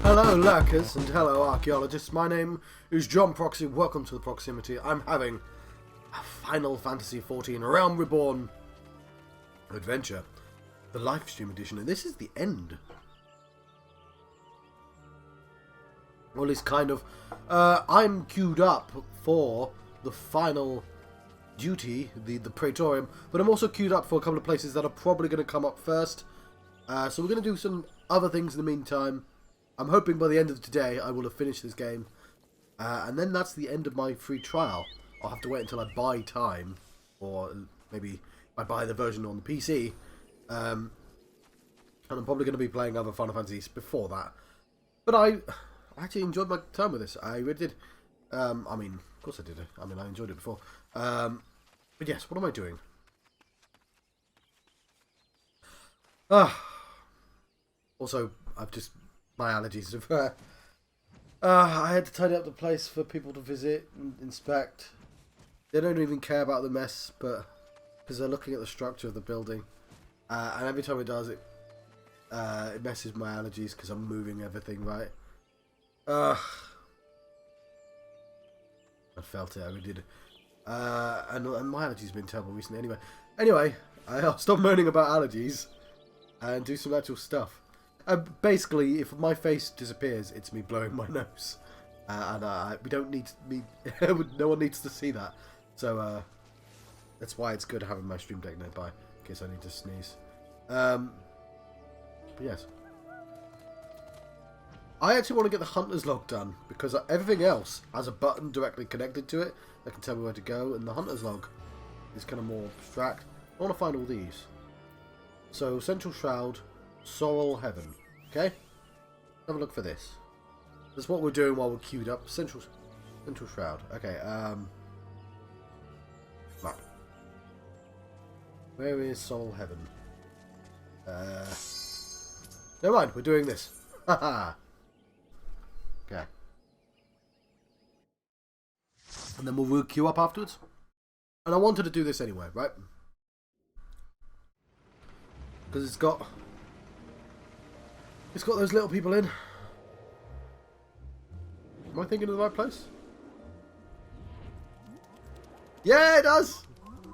Hello lurkers and hello archaeologists, my name is John Proxy, welcome to the Proximity. I'm having a Final Fantasy XIV Realm Reborn adventure, the livestream edition, and this is the end. Well, it's kind of, I'm queued up for the final duty, the Praetorium, but I'm also queued up for a couple of places that are probably going to come up first. So we're going to do some other things in the meantime. I'm hoping by the end of today I will have finished this game. And then that's the end of my free trial. I'll have to wait until I buy time. Or maybe I buy the version on the PC. And I'm probably going to be playing other Final Fantasies before that. But I actually enjoyed my time with this. I really did. I mean, of course I did. I mean, I enjoyed it before. But yes, what am I doing? Also, I've just... my allergies have... I had to tidy up the place for people to visit and inspect. They don't even care about the mess, but... because they're looking at the structure of the building. And every time it does, it messes my allergies because I'm moving everything, right? I felt it, I really did. And my allergies have been terrible recently Anyway, I'll stop moaning about allergies and do some actual stuff. Basically, if my face disappears, it's me blowing my nose. We don't need me. No one needs to see that. So that's why it's good having my stream deck nearby, in case I need to sneeze. But yes. I actually want to get the Hunter's Log done, because everything else has a button directly connected to it that can tell me where to go, and the Hunter's Log is kind of more abstract. I want to find all these. So, Central Shroud, Sorrel Heaven. Okay? Have a look for this. That's what we're doing while we're queued up. Central Shroud. Okay, map. Where is Sorrel Heaven? Never mind, we're doing this. Haha. Okay. And then we'll queue up afterwards. And I wanted to do this anyway, right? Because it's got those little people in. Am I thinking of the right place? Yeah, it does!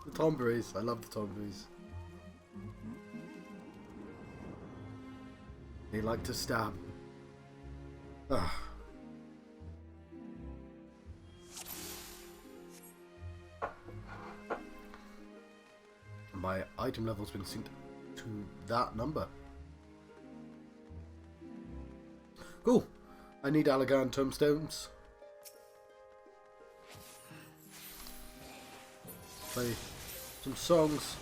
The Tomberries. I love the Tomberries. They like to stab. Ugh. My item level's been synced to that number. Cool. I need Allegan tombstones. Play some songs.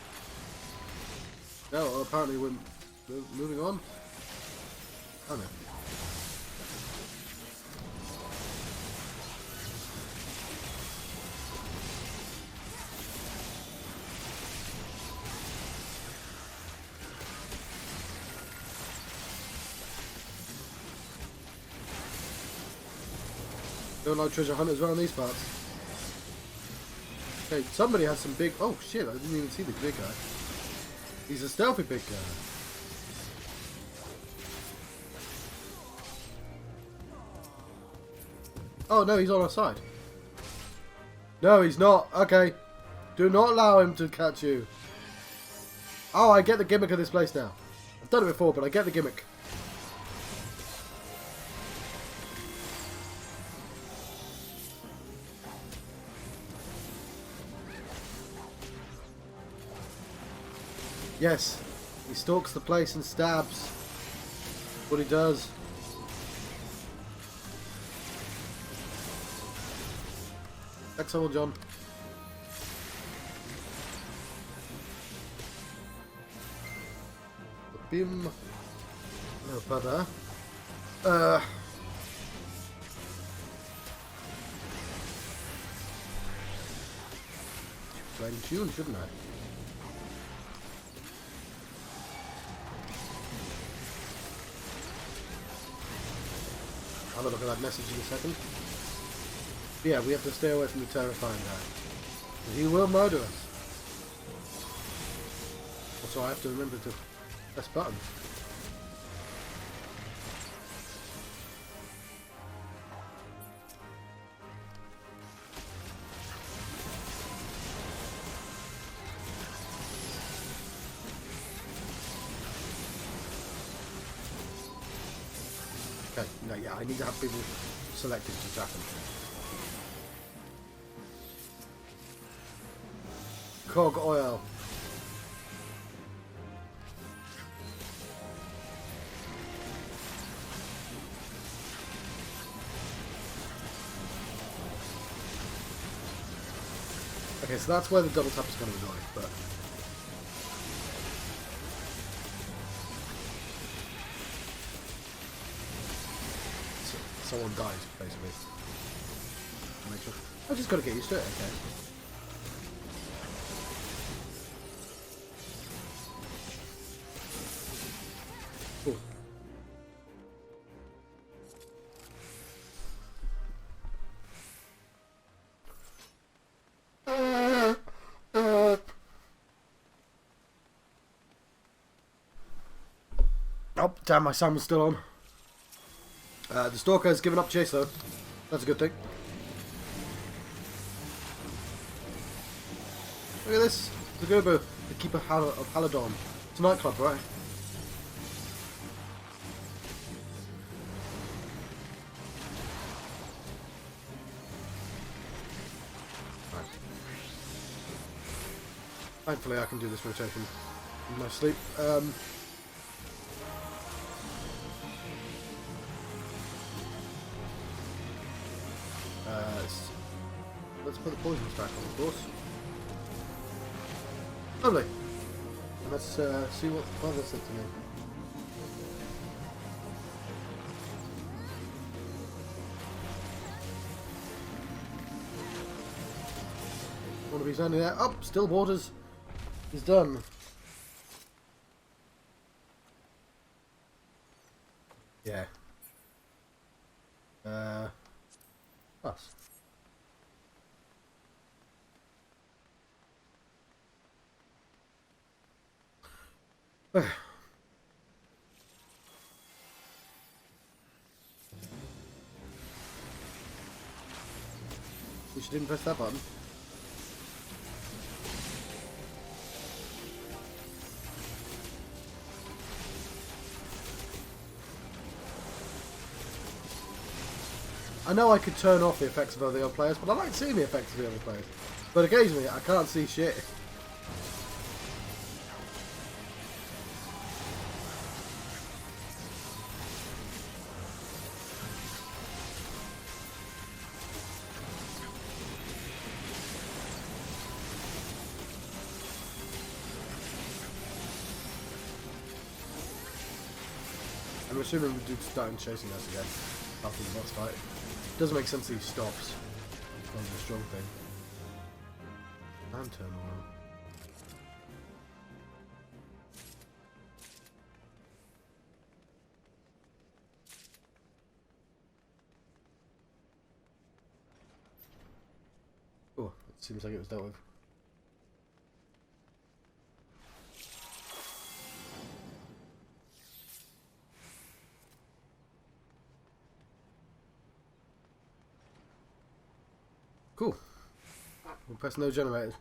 No, apparently we're moving on. Oh no. Don't like treasure hunters around these parts. Okay, somebody has some big... oh shit, I didn't even see the big guy. He's a stealthy big guy. Oh no, he's on our side. No, he's not. Okay. Do not allow him to catch you. Oh, I get the gimmick of this place now. I've done it before, but I get the gimmick. Yes, he stalks the place and stabs. What he does. Excellent, John. The beam. No butter. Playing tune, shouldn't I? I'll have a look at that message in a second. But yeah, we have to stay away from the terrifying guy. He will murder us. Also, I have to remember to press buttons. Okay, no, yeah, I need to have people selected to attack them. Cog oil. Okay, so that's where the double tap is going to annoy, but... Someone dies, basically. Make sure. I just got to get used to it, okay. Cool. Oh, damn, my sound was still on. The Stalker has given up chase, though. That's a good thing. Look at this. The Gobo, the Keeper of Haladon. It's a nightclub, right? Right. Thankfully, I can do this rotation in my sleep. Let's put the poisons back on, of course. Lovely. And let's see what Father said to me. One of these only there. Up, still waters is done. Yeah. Us. She didn't press that button. I know I could turn off the effects of other players, but I like seeing the effects of the other players. But occasionally I can't see shit. I'm assuming the dude's starting chasing us again after the boss fight. Doesn't make sense that he stops. That's a strong thing. And turn around. Oh, it seems like it was dealt with. Cool. We'll press no generators.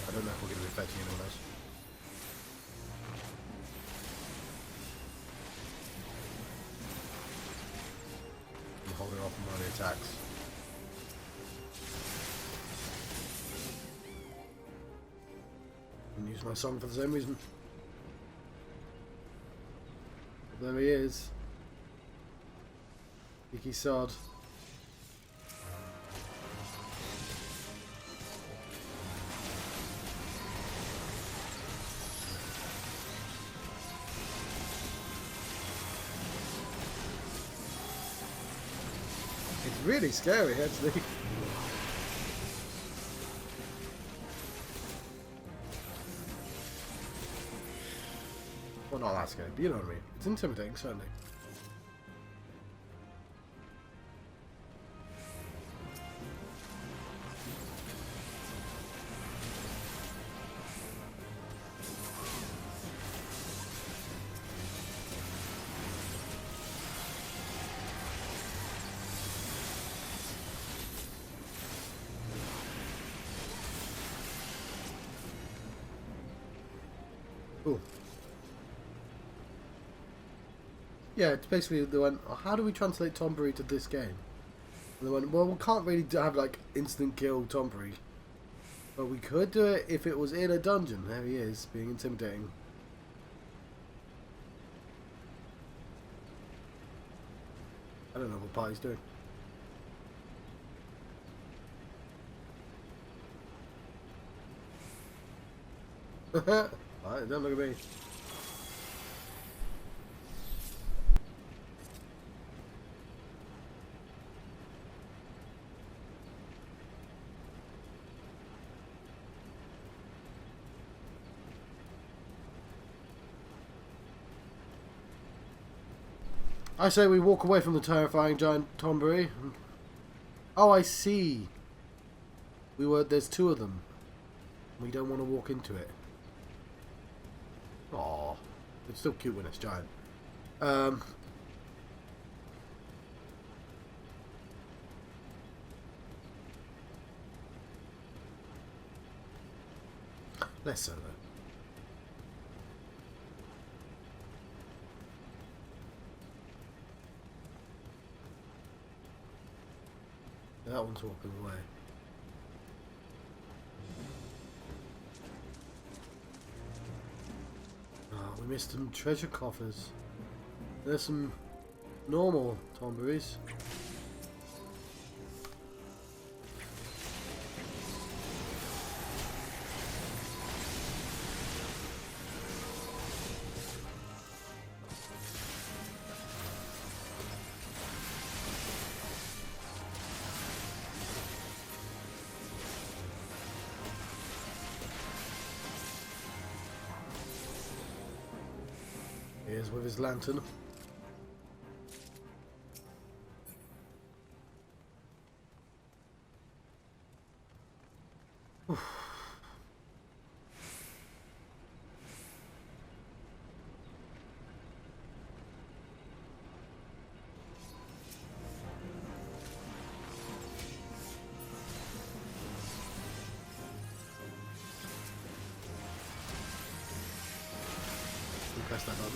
I don't know if we're going to be affecting anyone else. Holding off on the attacks. And use my song for the same reason. But there he is. Icky Sod. It's really scary, actually. Well, not that scary, but you know what I mean. It's intimidating, certainly. Cool. Yeah, it's basically they went, how do we translate Tombury to this game? And they went, well, we can't really have like instant kill Tombury, but we could do it if it was in a dungeon. There he is, being intimidating. I don't know what party's doing. Alright, don't look at me. I say we walk away from the terrifying giant Tombury. Oh, I see. There's two of them. We don't want to walk into it. Aw, it's still cute when it's giant. Less so though. That one's walking away. Oh, we missed some treasure coffers. There's some normal Tomburys. He is with his lantern. Oof. Press that button.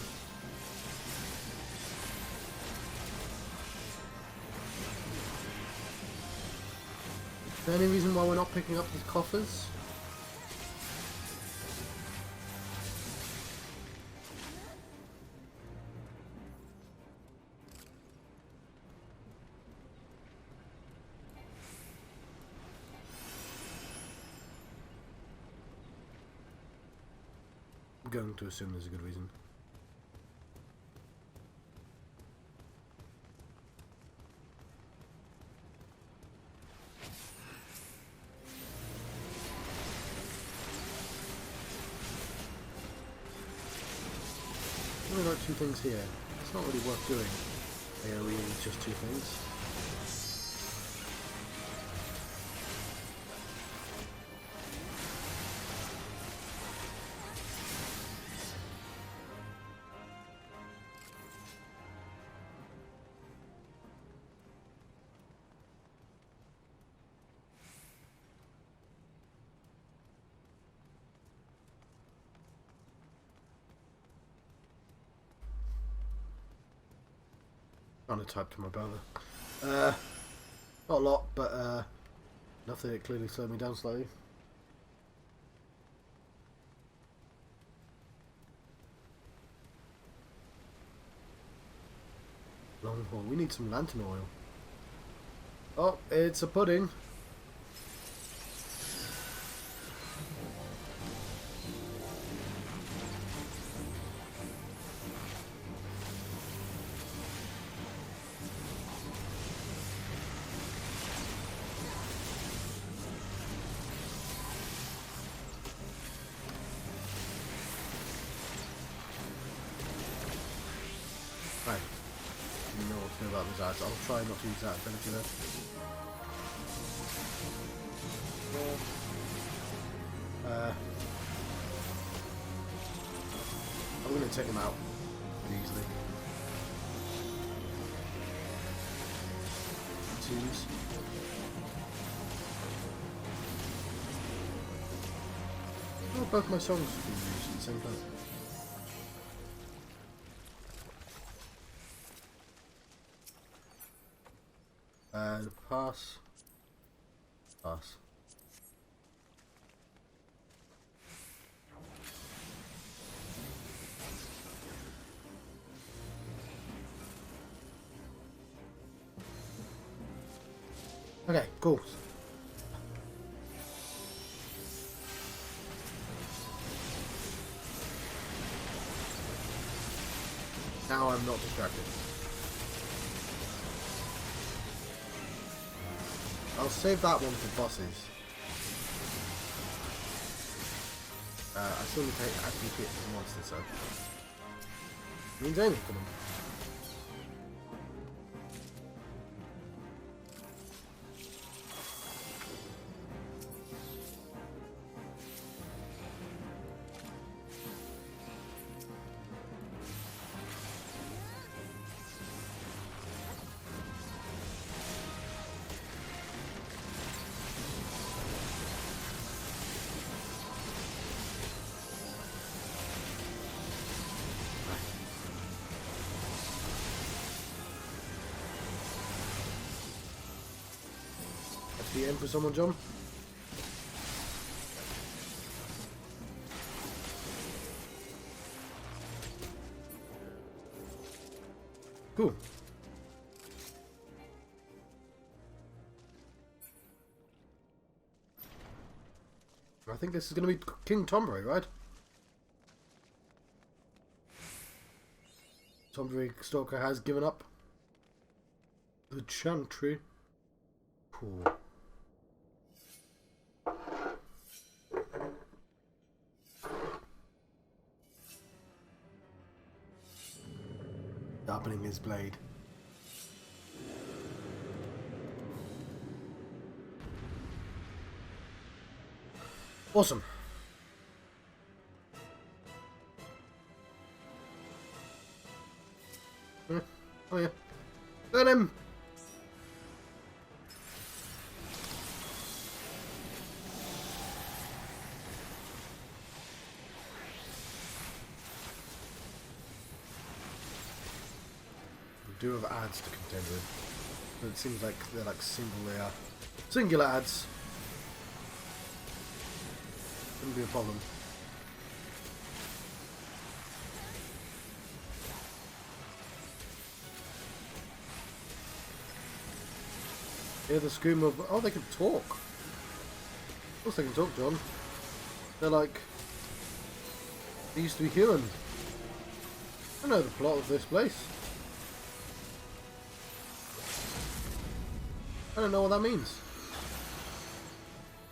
Is there any reason why we're not picking up these coffers? I'm going to assume there's a good reason. Only got two things here. It's not really worth doing. AoE with just two things. Trying to type to my brother. Not a lot, but enough that it clearly slowed me down slightly. Long haul. We need some lantern oil. Oh, it's a pudding. Right. You know what to do about these ads. I'll try not to use that ability there. I'm going to take him out pretty easily. Seems. Oh, both my songs can be used at the same time. Pass. Pass. Okay, cool. Now I'm not distracted. I'll save that one for bosses. I still need to actually hit the monster, so means aiming for them. You aim for someone, John? Cool. I think this is going to be King Tombury, right? Tombury Stalker has given up the chantry. Cool. Sharpening his blade. Awesome. Oh yeah. Burn him! We do have ads to contend with, but it seems like they're like singular ads. Shouldn't be a problem. Hear the scream of... Oh, they can talk. Of course they can talk, John. They're like... They used to be human. I know the plot of this place. I don't know what that means.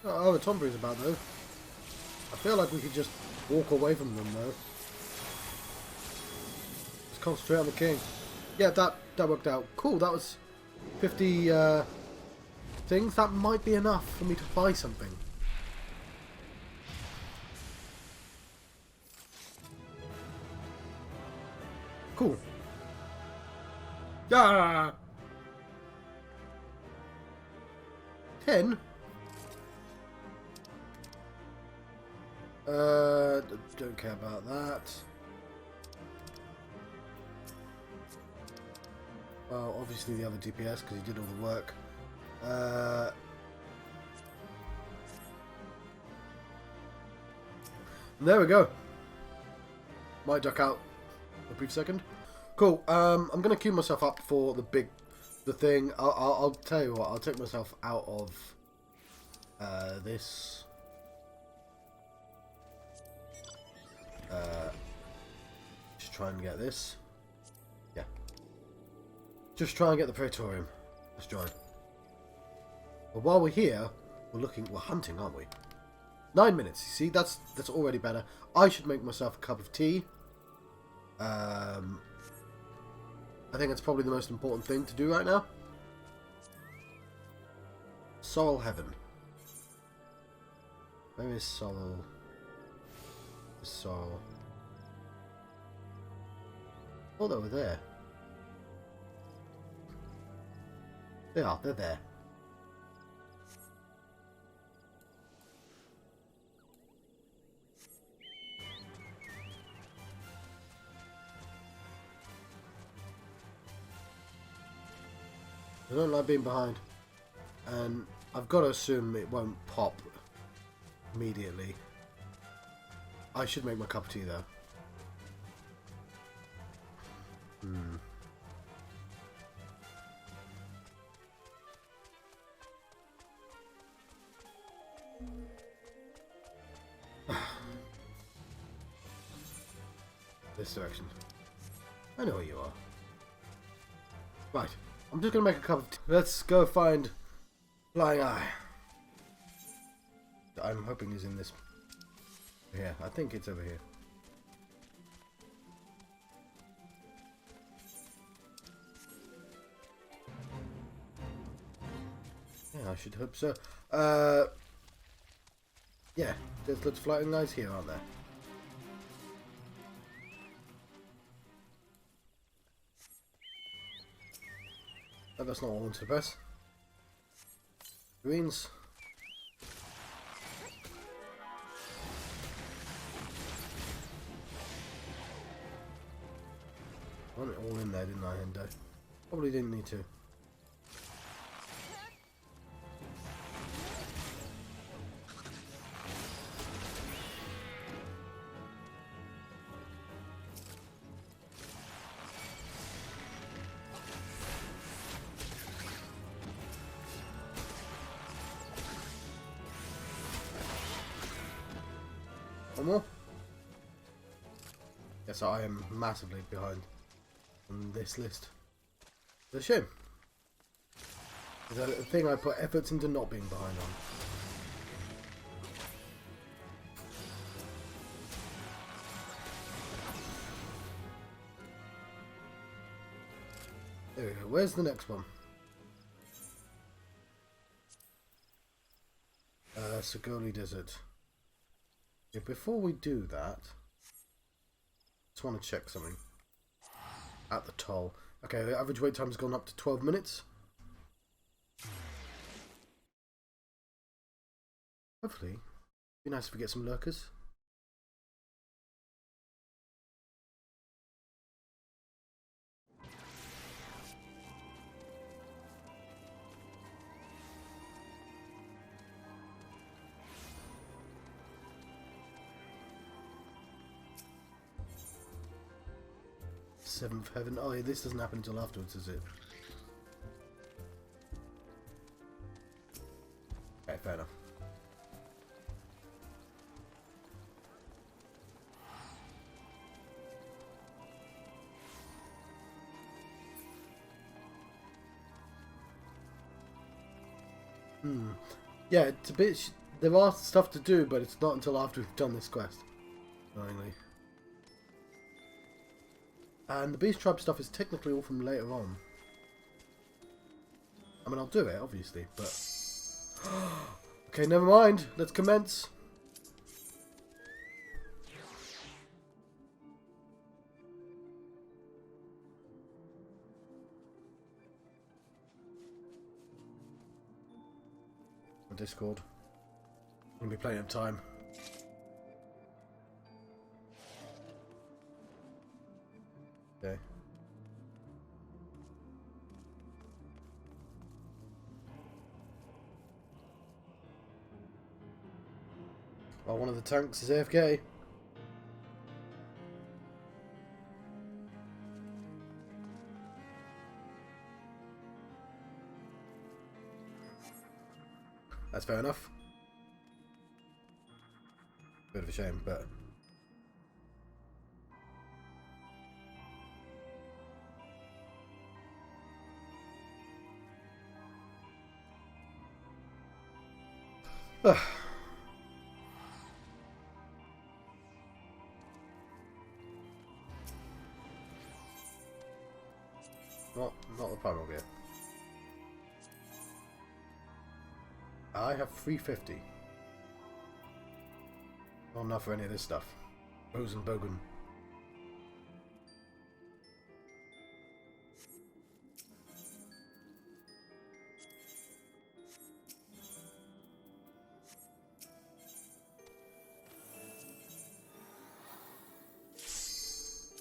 Oh, the Tombury's about, though. I feel like we could just walk away from them, though. Just concentrate on the king. Yeah, that worked out. Cool, that was 50 things. That might be enough for me to buy something. Cool. Ah! 10? Don't care about that. Well, obviously the other DPS, because he did all the work. There we go. Might duck out a brief second. Cool. I'm gonna queue myself up for the thing. I'll tell you what. I'll take myself out of this. Just try and get this. Yeah. Just try and get the Praetorium. Let's join. But while we're here, we're hunting, aren't we? 9 minutes. You see, that's already better. I should make myself a cup of tea. I think it's probably the most important thing to do right now. Sorrel Heaven. Where is Sorrel? Sorrel. Oh, they were there. They're there. I don't like being behind. And I've got to assume it won't pop immediately. I should make my cup of tea though. This direction. I know where you are. Right. I'm just going to make a cup of tea. Let's go find Flying Eye. I'm hoping he's in this... here. I think it's over here. Yeah, I should hope so. Yeah, there's Flying Eyes here, aren't there? Oh, that's not what I want to press. Greens. I want it all in there, didn't I, Hendo? Probably didn't need to. One more? Yes, I am massively behind on this list. It's a shame. It's a thing I put efforts into not being behind on. There we go. Where's the next one? Sagoli Desert. Yeah, before we do that, I just want to check something. At the toll. Okay, the average wait time has gone up to 12 minutes. Hopefully, it'd be nice if we get some lurkers. Seventh Heaven. Oh yeah, this doesn't happen until afterwards, does it? Okay, fair enough. Yeah, it's a bit... there are stuff to do, but it's not until after we've done this quest. Annoyingly. And the Beast Tribe stuff is technically all from later on. I mean, I'll do it, obviously, but... okay, never mind. Let's commence. On Discord. Gonna be plenty of time. Okay. Well, one of the tanks is AFK. That's fair enough. Bit of a shame, but... Not the primal gear. I have 350. Not enough for any of this stuff. Rose and Bogan.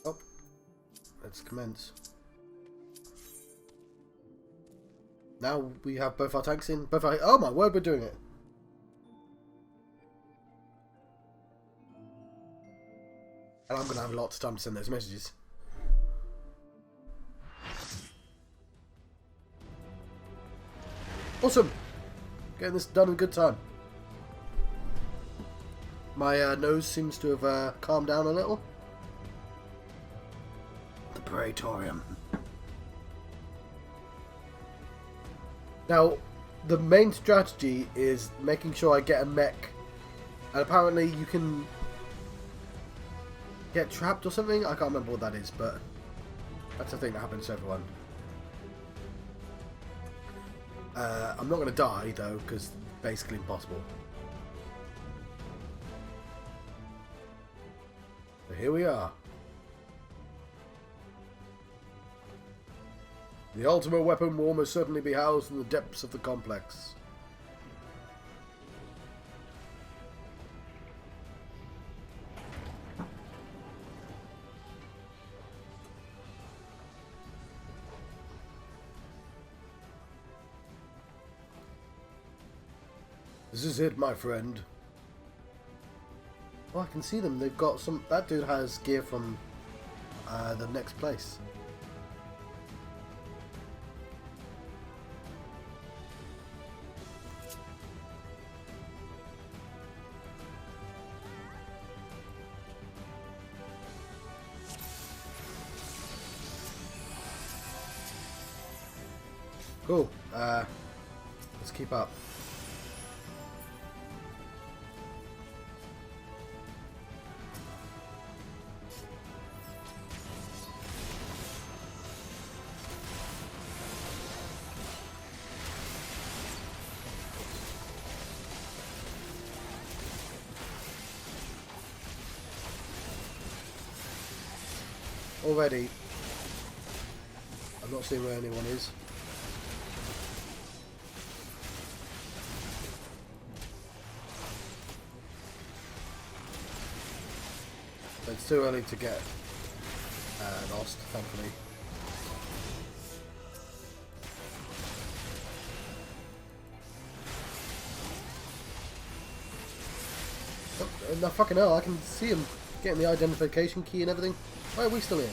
Oh, let's commence. Now we have both our tanks in. Both our... Oh my word, we're doing it. And I'm going to have lots of time to send those messages. Awesome! Getting this done in good time. My nose seems to have calmed down a little. The Praetorium. Now, the main strategy is making sure I get a mech. And apparently you can get trapped or something. I can't remember what that is, but that's the thing that happens to everyone. I'm not going to die, though, because it's basically impossible. So here we are. The Ultima Weapon will almost certainly be housed in the depths of the complex. This is it, my friend. Oh, I can see them. They've got some... That dude has gear from the next place. Cool. Let's keep up. Already, I'm not seeing where anyone is. But it's too early to get lost, thankfully. Oh, no, fucking hell, I can see him getting the identification key and everything. Why are we still here?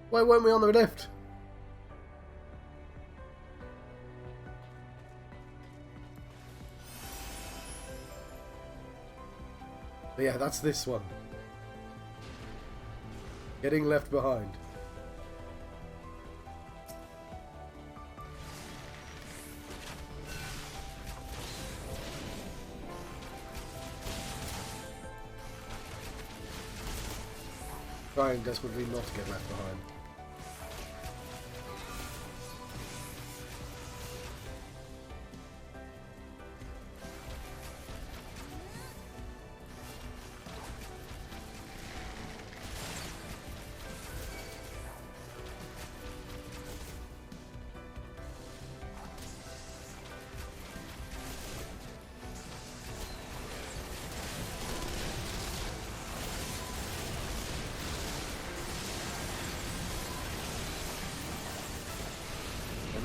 Why weren't we on the lift? But yeah, that's this one. Getting left behind. Trying desperately not to get left behind.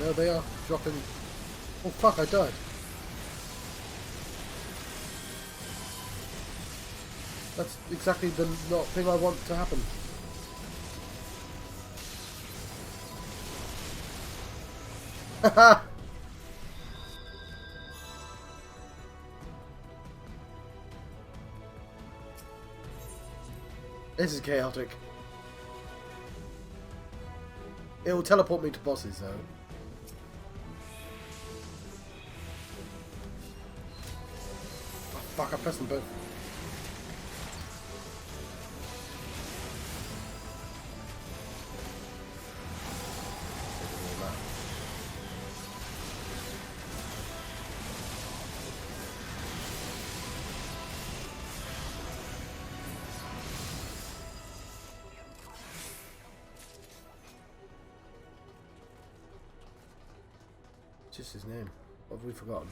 No, they are dropping. Oh fuck, I died. That's exactly the not thing I want to happen. Haha! This is chaotic. It will teleport me to bosses though. Fuck, I pressed them both. Just his name. What have we forgotten?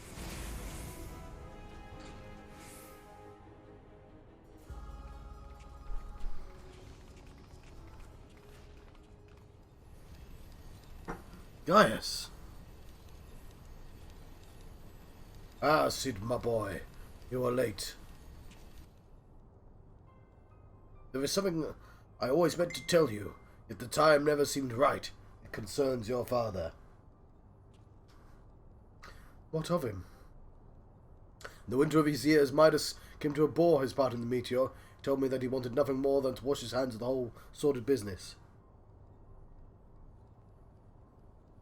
Gaius! Ah, Cid, my boy. You are late. There is something I always meant to tell you, yet the time never seemed right. It concerns your father. What of him? In the winter of his years, Midas came to abhor his part in the meteor. He told me that he wanted nothing more than to wash his hands of the whole sordid business.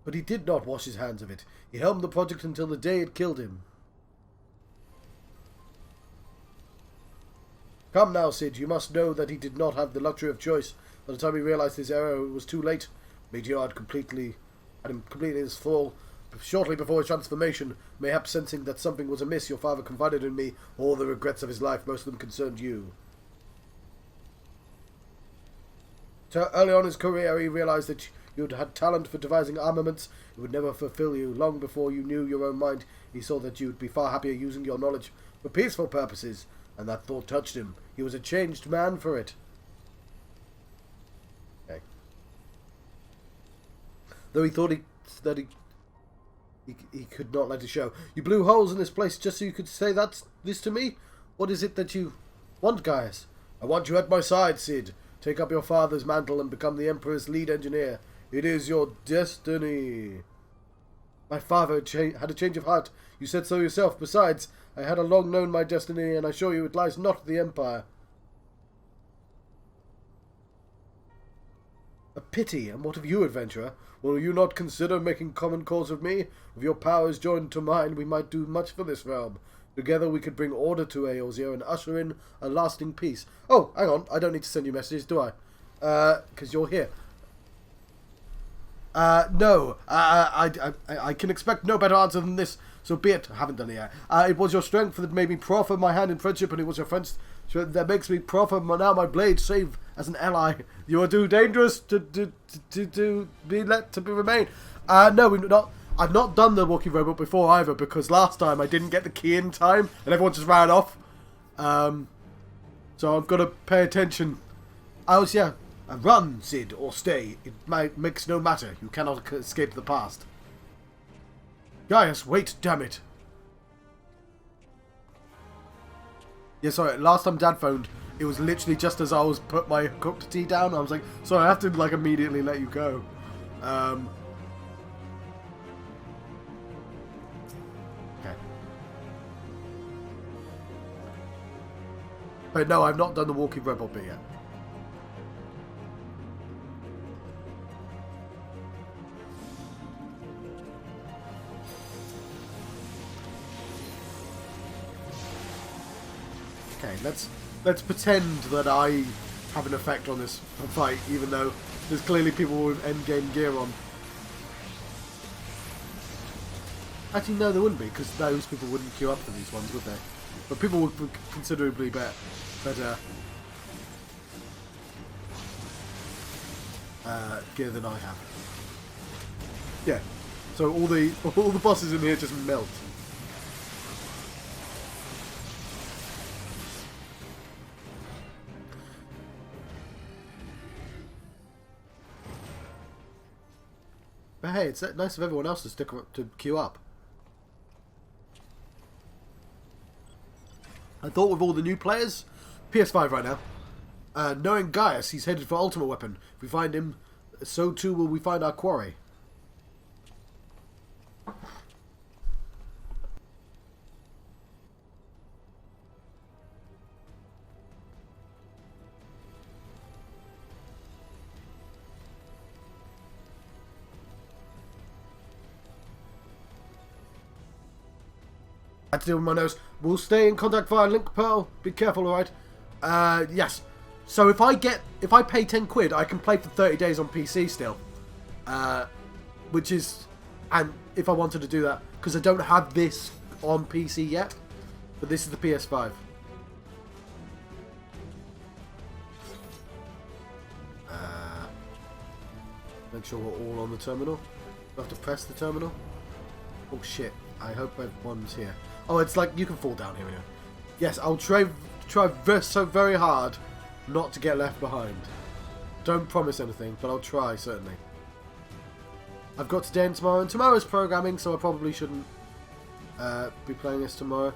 But he did not wash his hands of it. He helmed the project until the day it killed him. Come now, Cid, you must know that he did not have the luxury of choice. By the time he realized his error, it was too late. Meteor had him completely in his fall. Shortly before his transformation, mayhap sensing that something was amiss, your father confided in me all the regrets of his life. Most of them concerned you. Early on in his career, he realized that you had talent for devising armaments. It would never fulfill you. Long before you knew your own mind, he saw that you would be far happier using your knowledge for peaceful purposes. And that thought touched him. He was a changed man for it. Okay. Though he thought that he could not let it show. You blew holes in this place just so you could say this to me? What is it that you want, Gaius? I want you at my side, Cid. Take up your father's mantle and become the Emperor's lead engineer. It is your destiny. My father had a change of heart. You said so yourself. Besides, I had long known my destiny, and I assure you it lies not with the Empire. A pity, and what of you, adventurer? Will you not consider making common cause with me? With your powers joined to mine, we might do much for this realm. Together we could bring order to Eorzea and usher in a lasting peace. Oh, hang on, I don't need to send you messages, do I? Because you're here. No, I can expect no better answer than this. So be it. I haven't done it yet. It was your strength that made me proffer my hand in friendship, and it was your friend's strength that makes me proffer now my blade, save as an ally. You are too dangerous to be let to remain. No, we're not. I've not done the walking robot before either, because last time I didn't get the key in time, and everyone just ran off. So I've got to pay attention. Run, Cid, or stay. It makes no matter. You cannot escape the past. Gaius, wait, damn it. Yeah, sorry, last time Dad phoned, it was literally just as I was put my cooked tea down. I was like, sorry, I have to, like, immediately let you go. Okay. But no, I've not done the walking robot bit yet. Okay, let's pretend that I have an effect on this fight, even though there's clearly people with endgame gear on. Actually, no, there wouldn't be, because those people wouldn't queue up for these ones, would they? But people would be considerably better gear than I have. Yeah. So all the bosses in here just melt. But hey, it's nice of everyone else to to queue up. I thought with all the new players, PS5 right now, knowing Gaius, he's headed for Ultima Weapon. If we find him, so too will we find our quarry. I had to deal with my nose. We'll stay in contact via link, Pearl. Be careful, alright? Yes. So if I pay 10 quid, I can play for 30 days on PC still. Which is, and if I wanted to do that, because I don't have this on PC yet, but this is the PS5. Make sure we're all on the terminal. Do I have to press the terminal? Oh shit. I hope everyone's here. Oh, it's like you can fall down here anyway. Yes, I'll try so very hard not to get left behind. Don't promise anything, but I'll try, certainly. I've got today and tomorrow, and tomorrow's programming, so I probably shouldn't be playing this tomorrow.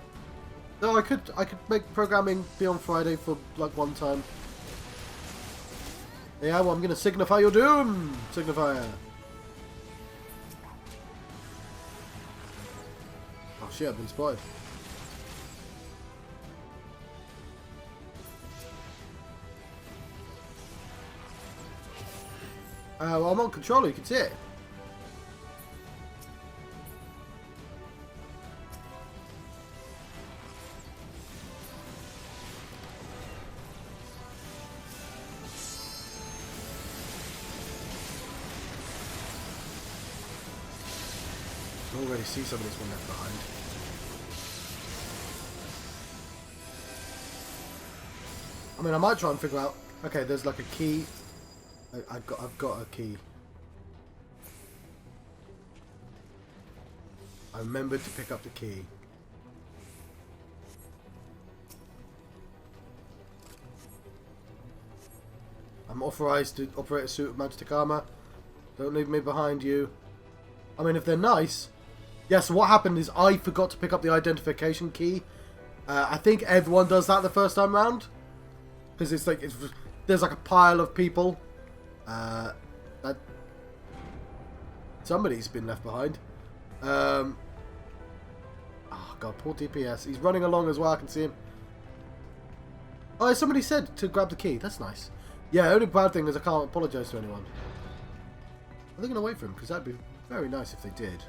No, I could make programming be on Friday for like one time. Yeah, well, I'm gonna signify your doom, signifier. Oh shit, I've been spotted. Well, I'm on controller, you can see it. I can already see some of this one left behind. I mean, I might try and figure out. Okay, there's like a key. I've got a key. I remembered to pick up the key. I'm authorized to operate a suit of magic armor. Don't leave me behind, you. I mean, if they're nice. Yeah, so what happened is I forgot to pick up the identification key. I think everyone does that the first time round. Because it's like, there's like a pile of people. That somebody's been left behind. Oh god, poor DPS. He's running along as well, I can see him. Oh, somebody said to grab the key. That's nice. Yeah, the only bad thing is I can't apologise to anyone. Are they going to wait for him? Because that'd be very nice if they did.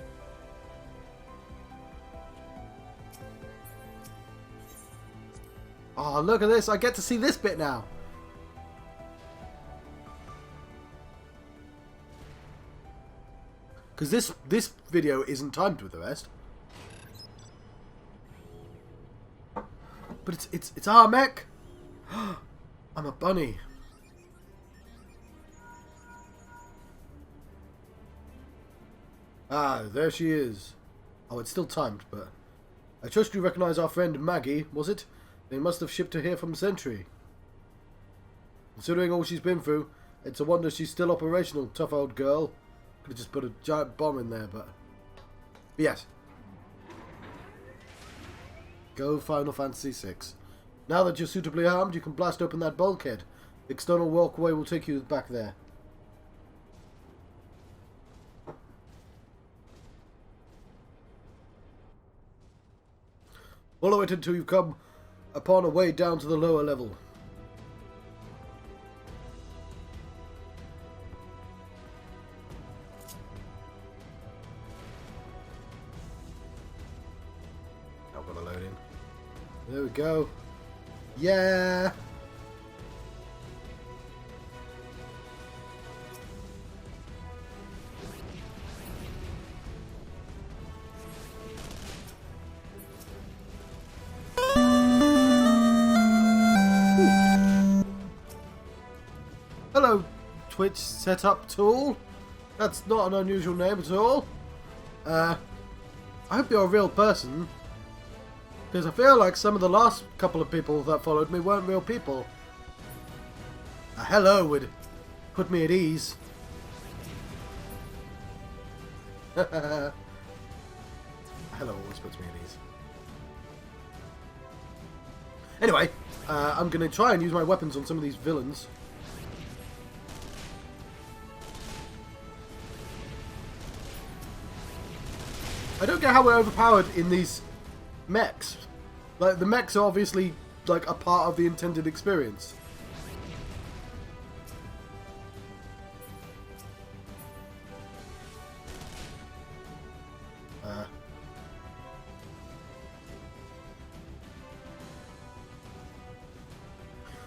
Oh, look at this. I get to see this bit now. Because this video isn't timed with the rest. But it's our mech. I'm a bunny. Ah, there she is. Oh, it's still timed, but I trust you recognize our friend Maggie, was it? They must have shipped her here from Sentry. Considering all she's been through, it's a wonder she's still operational, tough old girl. Could have just put a giant bomb in there, but yes. Go Final Fantasy VI. Now that you're suitably armed, you can blast open that bulkhead. The external walkway will take you back there. Follow it until you come upon a way down to the lower level. Not gonna load in. There we go. Yeah. Hello, Twitch setup tool. That's not an unusual name at all. I hope you're a real person. Because I feel like some of the last couple of people that followed me weren't real people. A hello would put me at ease. Hello always puts me at ease. Anyway, I'm going to try and use my weapons on some of these villains. I don't get how we're overpowered in these mechs. Like, the mechs are obviously like a part of the intended experience.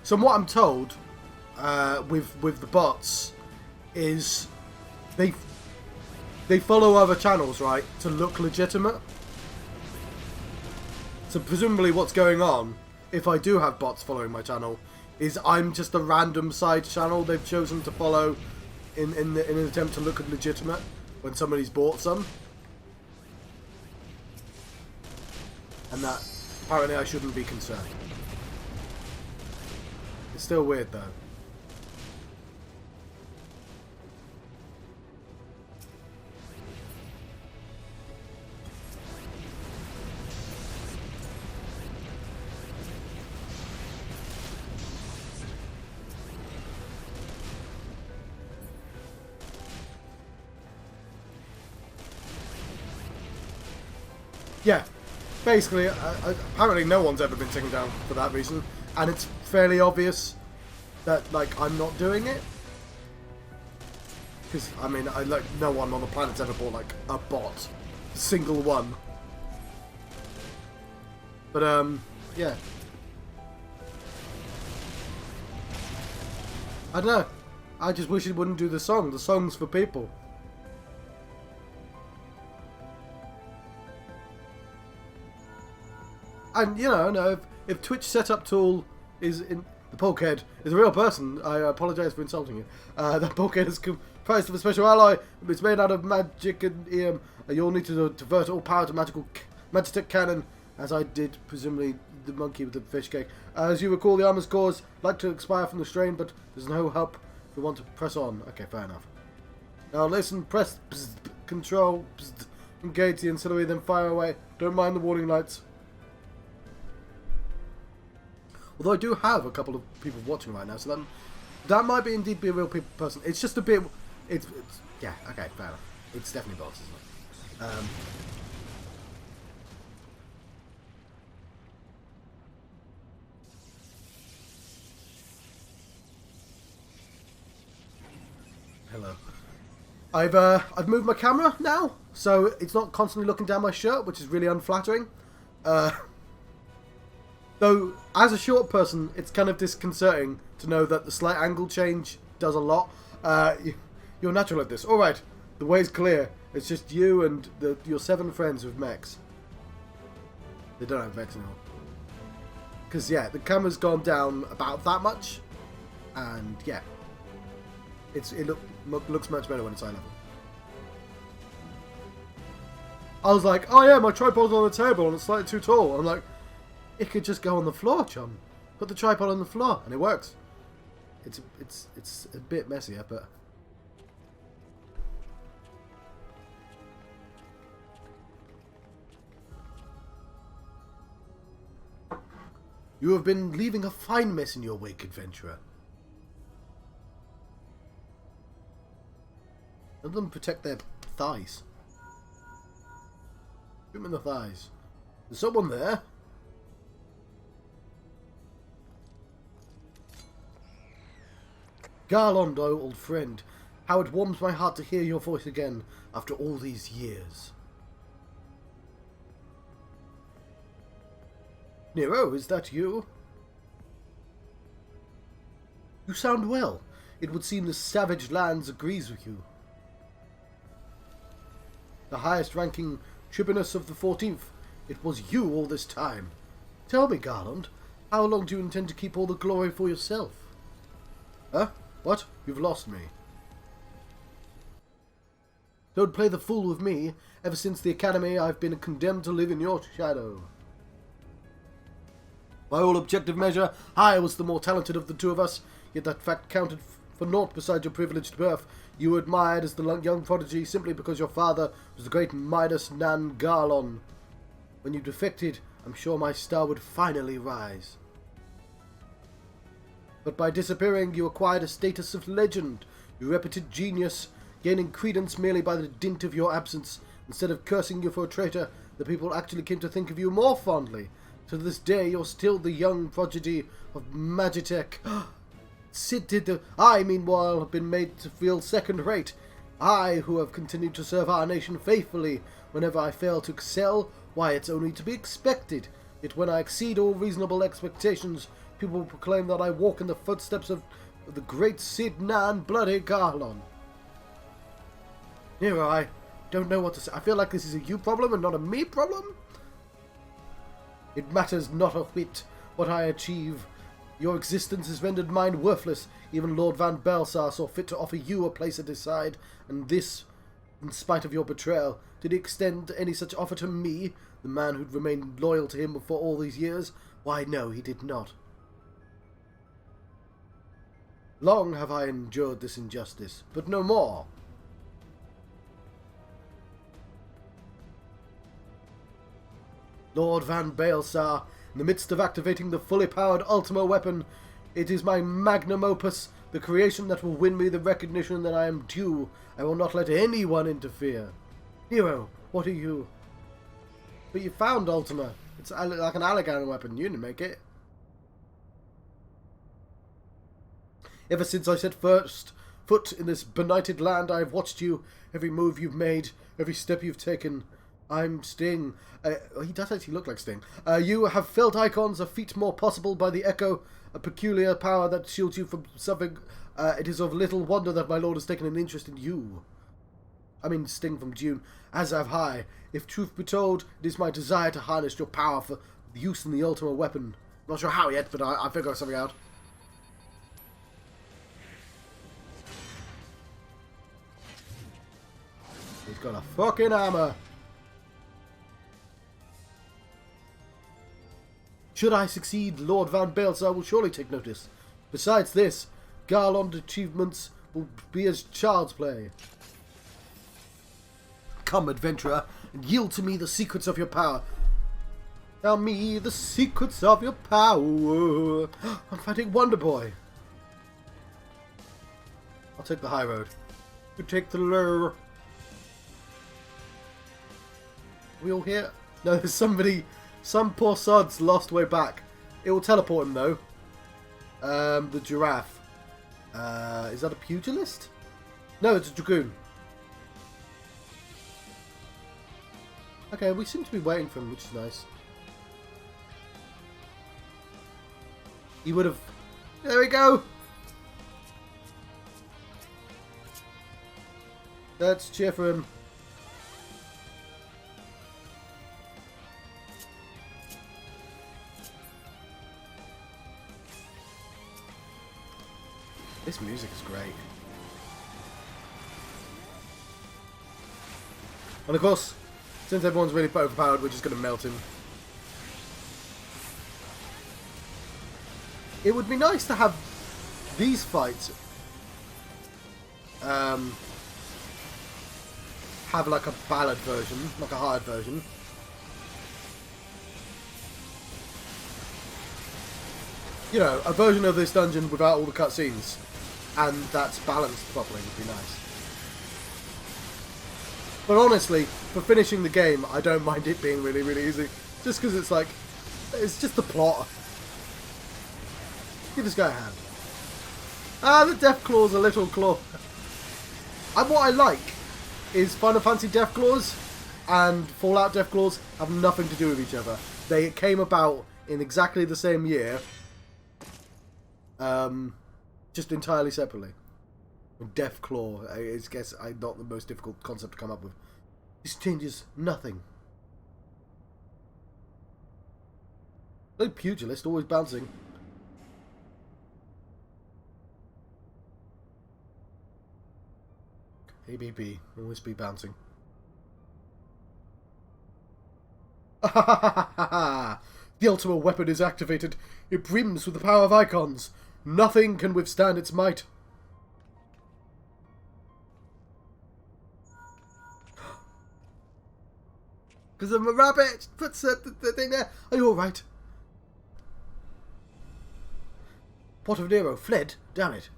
So what I'm told with the bots is they follow other channels, right, to look legitimate. So presumably what's going on, if I do have bots following my channel, is I'm just a random side channel they've chosen to follow in an attempt to look legitimate when somebody's bought some. And that apparently I shouldn't be concerned. It's still weird though. yeah, basically, apparently no one's ever been taken down for that reason, and it's fairly obvious that, like, I'm not doing it. Because, I mean, like, no one on the planet's ever bought, like, a bot. A single one. But, yeah. I don't know. I just wish it wouldn't do the song. The song's for people. And, you know, no, if Twitch setup tool is in... The bulkhead is a real person. I apologise for insulting you. That bulkhead is comprised of a special alloy. It's made out of magic and you'll need to divert all power to magic cannon, as I did, presumably, the monkey with the fish cake. As you recall, the armor's cores like to expire from the strain, but there's no help if we want to press on. Okay, fair enough. Now listen, press control, engage the ancillary, then fire away. Don't mind the warning lights. Although I do have a couple of people watching right now, so that might be indeed be a real person. It's just a bit... It's yeah, okay, fair enough. It's definitely bots, isn't it? Hello. I've moved my camera now, so it's not constantly looking down my shirt, which is really unflattering. Though, as a short person, it's kind of disconcerting to know that the slight angle change does a lot. You're natural at this. Alright, the way's clear. It's just you and your 7 friends with mechs. They don't have mechs anymore. Because, yeah, the camera's gone down about that much. And, yeah. It looks much better when it's eye level. I was like, oh yeah, my tripod's on the table and it's slightly too tall. I'm like... It could just go on the floor, chum. Put the tripod on the floor, and it works. It's a bit messier, but... You have been leaving a fine mess in your wake, adventurer. Let them protect their thighs. Shoot them in the thighs. There's someone there. Garland, old friend, how it warms my heart to hear your voice again after all these years. Nero, is that you? You sound well. It would seem the savage lands agrees with you. The highest-ranking tribunus of the 14th. It was you all this time. Tell me, Garland, how long do you intend to keep all the glory for yourself? Huh? What? You've lost me. Don't play the fool with me. Ever since the academy, I've been condemned to live in your shadow. By all objective measure, I was the more talented of the two of us, yet that fact counted for naught beside your privileged birth. You were admired as the young prodigy simply because your father was the great Midas Nan Garlon. When you defected, I'm sure my star would finally rise. But by disappearing, you acquired a status of legend. You reputed genius, gaining credence merely by the dint of your absence. Instead of cursing you for a traitor, the people actually came to think of you more fondly. To this day, you're still the young prodigy of Magitech. I, meanwhile, have been made to feel second-rate. I, who have continued to serve our nation faithfully. Whenever I fail to excel, why, it's only to be expected. Yet when I exceed all reasonable expectations, people proclaim that I walk in the footsteps of the great Sid Nan Bloody Garlon. Nero, I don't know what to say. I feel like this is a you problem and not a me problem. It matters not a whit what I achieve. Your existence is rendered mine worthless. Even Lord Van Baelsar saw fit to offer you a place at his side, and this, in spite of your betrayal. Did he extend any such offer to me, the man who'd remained loyal to him for all these years? Why, no, he did not. Long have I endured this injustice, but no more. Lord Van Baelsar, in the midst of activating the fully powered Ultima Weapon, it is my magnum opus, the creation that will win me the recognition that I am due. I will not let anyone interfere. Nero, what are you? But you found Ultima. It's like an alligator weapon. You didn't make it. Ever since I set first foot in this benighted land, I have watched you. Every move you've made, every step you've taken. I'm Sting. He does actually look like Sting. You have felt icons, a feat more possible by the echo, a peculiar power that shields you from suffering. It is of little wonder that my lord has taken an interest in you. I mean, Sting from Dune. As have I. If truth be told, it is my desire to harness your power for use in the Ultima Weapon. Not sure how yet, but I'll figure something out. He's got a fucking hammer. Should I succeed, Lord Van Baelsar will surely take notice. Besides this, garland achievements will be as child's play. Come, adventurer, and yield to me the secrets of your power. Tell me the secrets of your power. I'm fighting Wonder Boy. I'll take the high road. You take the low. Are we all here? No, there's somebody. Some poor sod's lost way back. It will teleport him though. The giraffe. Is that a pugilist? No, it's a dragoon. Okay, we seem to be waiting for him, which is nice. He would have... There we go! Let's cheer for him. This music is great. And of course, since everyone's really overpowered, we're just going to melt him. It would be nice to have these fights have like a ballad version, like a hard version. You know, a version of this dungeon without all the cutscenes. And that's balanced properly would be nice. But honestly, for finishing the game, I don't mind it being really, really easy. Just because it's like, it's just the plot. Give this guy a hand. Ah, the Death Claw's a little claw. And what I like is Final Fantasy Death Claws and Fallout Death Claws have nothing to do with each other. They came about in exactly the same year. Just entirely separately. Death Claw is, guess, not the most difficult concept to come up with. This changes nothing. No pugilist, always bouncing. ABB, always be bouncing. The Ultima Weapon is activated. It brims with the power of icons. Nothing can withstand its might. Because I'm a rabbit! Puts the thing there. Are you alright? Pot of Nero fled? Damn it.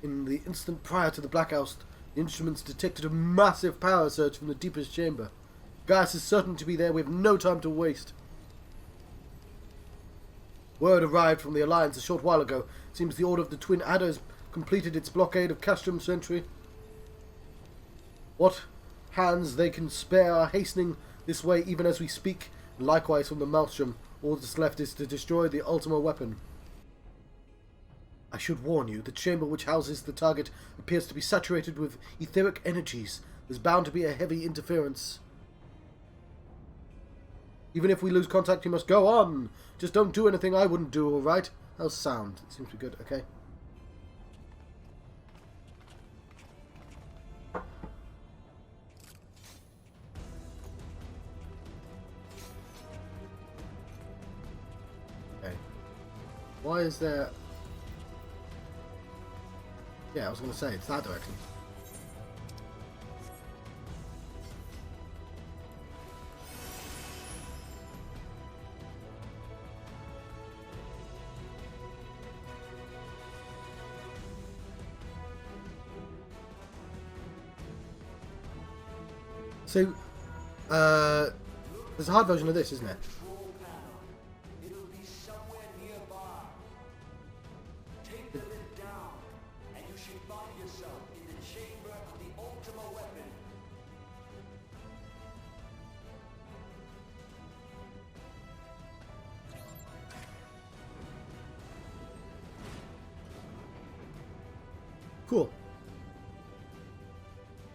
In the instant prior to the blackout, the instruments detected a massive power surge from the deepest chamber. Gaius is certain to be there. We have no time to waste. Word arrived from the Alliance a short while ago. Seems the Order of the Twin Adders completed its blockade of Castrum Sentry. What hands they can spare are hastening this way even as we speak. Likewise from the Maelstrom, all that's left is to destroy the Ultima Weapon. I should warn you, the chamber which houses the target appears to be saturated with etheric energies. There's bound to be a heavy interference. Even if we lose contact, you must go on. Just don't do anything I wouldn't do, alright? How's sound? It seems to be good, okay. Okay. Why is there... Yeah, I was going to say, it's that direction. So, There's a hard version of this, isn't it? It'll be somewhere nearby. Take the lid down, and you should find yourself in the chamber of the Ultima Weapon. Cool.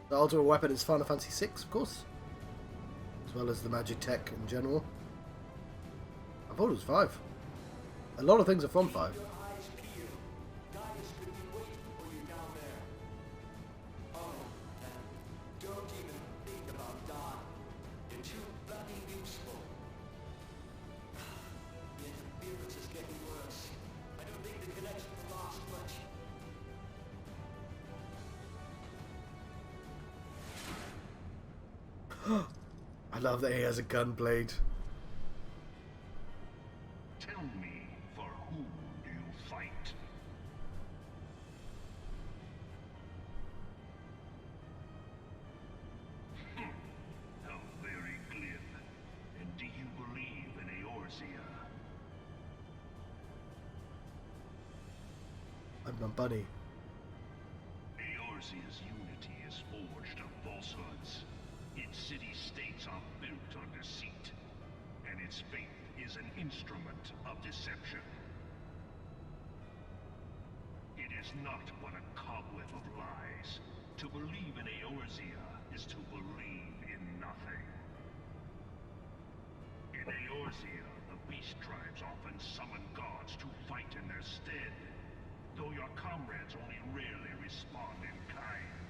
The Ultima Weapon is Final Fantasy VI, of course. As well as the magic tech in general. I thought it was 5. A lot of things are from 5. Your eyes peeled. Gaius could be waiting for you down there. Oh, and don't even think about dying. You're too bloody useful. The interference is getting worse. I don't think the connection will last much. I love that he has a gunblade. Tell me, for whom do you fight? How very glib. And do you believe in Eorzea? I'm a bunny. Eorzea's unity is forged of falsehoods. Its city-states are built on deceit, and its faith is an instrument of deception. It is not but a cobweb of lies. To believe in Eorzea is to believe in nothing. In Eorzea, the beast tribes often summon gods to fight in their stead, though your comrades only rarely respond in kind,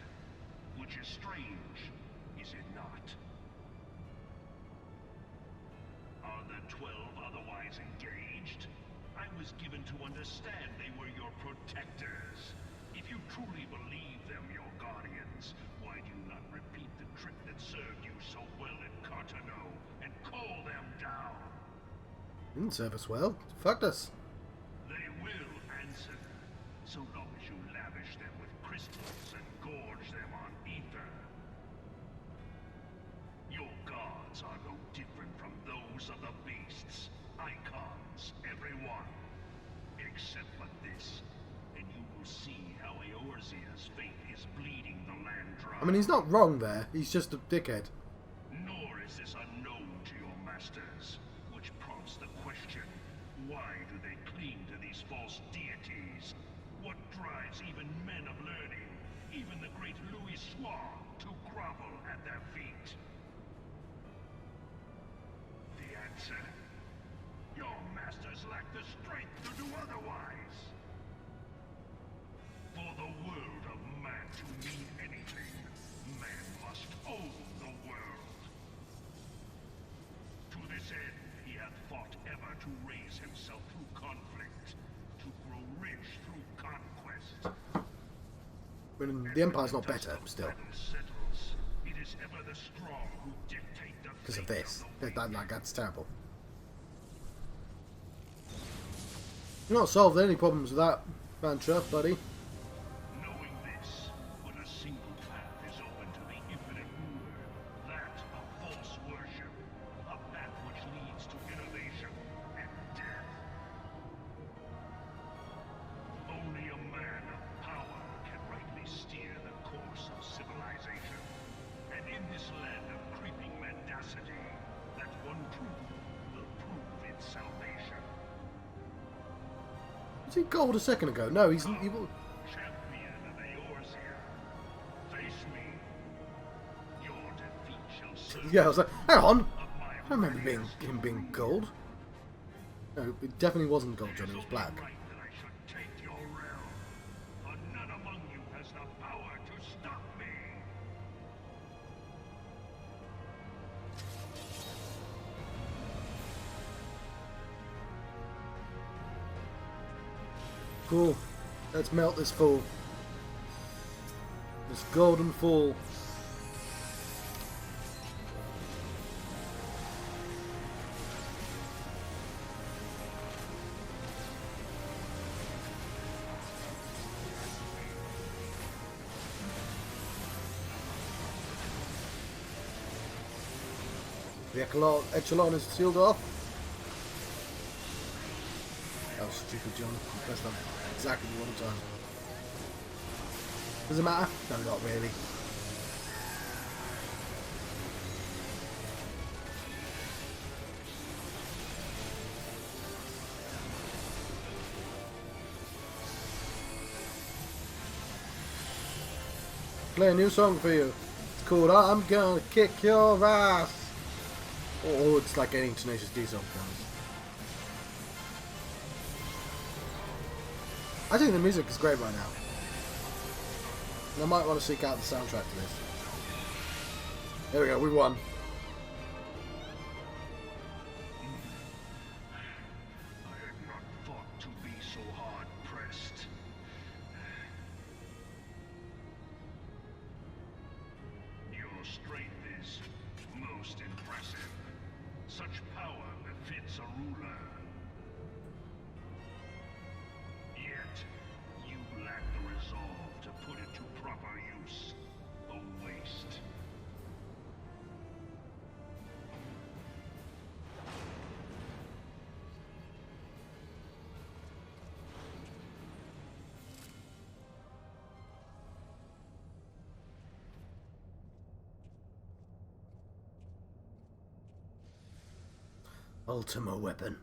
which is strange. Is it not? Are the 12 otherwise engaged? I was given to understand they were your protectors. If you truly believe them your guardians, why do you not repeat the trick that served you so well at Cartano and call them down? Didn't serve us well. Fucked us. They will answer, so long as you lavish them with crystals and gorge them on ether. Your gods are no different from those of the beasts. Icons, every one. Except for this, and you will see how Eorzea's fate is bleeding the land dry. I mean, he's not wrong there. He's just a dickhead. Nor is this unknown to your masters, which prompts the question, why do they cling to these false deities? What drives even men of learning, even the great Louis Soir, to grovel at their feet? The answer? Your masters lack the strength to do otherwise. For the world of man to mean anything, man must own the world. To this end, he hath fought ever to raise himself through conflict, to grow rich through conquest. But the Empire's not better, still. Settles, it is ever the strong who dictate the Because of fate this. the weak. That's terrible. You're not solved any problems with that, Mantra, buddy. Knowing this, but a single path is open to the infinite ruler, that of false worship, a path which leads to innovation and death. Only a man of power can rightly steer the course of civilization. And in this land of creeping mendacity, that one truth will prove its salvation. Was he gold a second ago? No, he will. Champion of Eorzea, face me. Your defeat shall serve Yeah, I was like, hang on. of my I remember him being gold. No, it definitely wasn't gold, Johnny. It was black. Right that I should take your realm, but none among you has the power to stop me. Cool. Let's melt this fool. This golden fool. The echelon is sealed off. That was stupid, John. You pressed on exactly the wrong time. Does it matter? No, not really. Play a new song for you. It's called I'm Gonna Kick Your Ass. Or it's like any Tenacious D song. I think the music is great right now. And I might want to seek out the soundtrack to this. There we go, we won. I had not thought to be so hard pressed. Your strength is most impressive. Such power befits a ruler. Yet, you lack the resolve to put it to proper use. A waste. Ultima Weapon.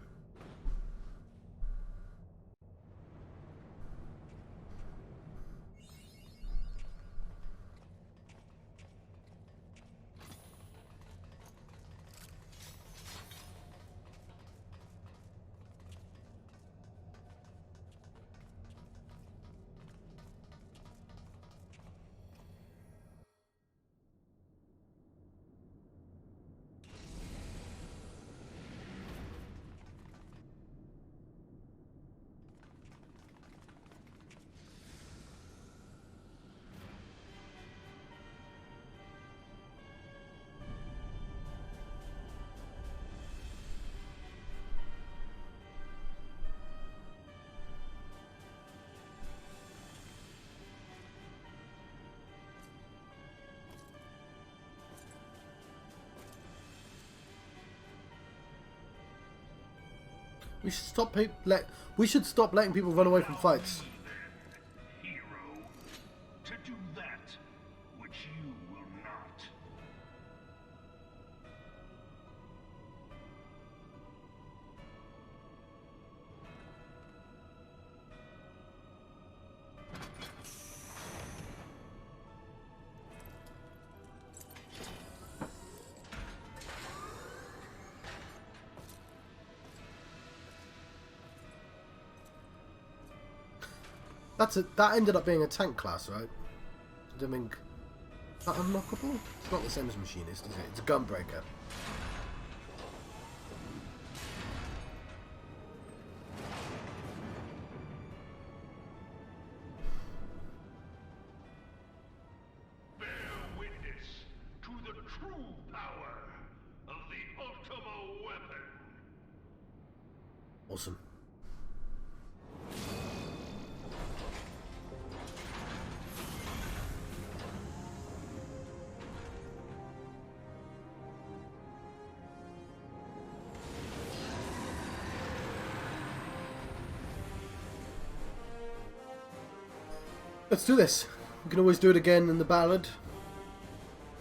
We should stop letting people run away from fights. Hero, to do that which you will not. That ended up being a tank class, right? I don't think... Is that unlockable? It's not the same as machinist, is it? It's a gunbreaker. Bear witness to the true power of the Ultima Weapon. Awesome. Let's do this. We can always do it again in the ballad.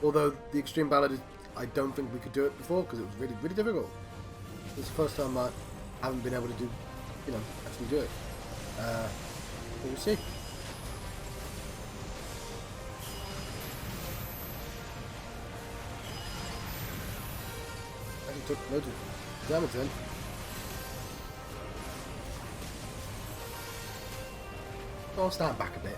Although the extreme ballad, I don't think we could do it before because it was really, really difficult. This is the first time I haven't been able to do, actually do it. But we'll see. Actually took loads of damage then. I'll stand back a bit.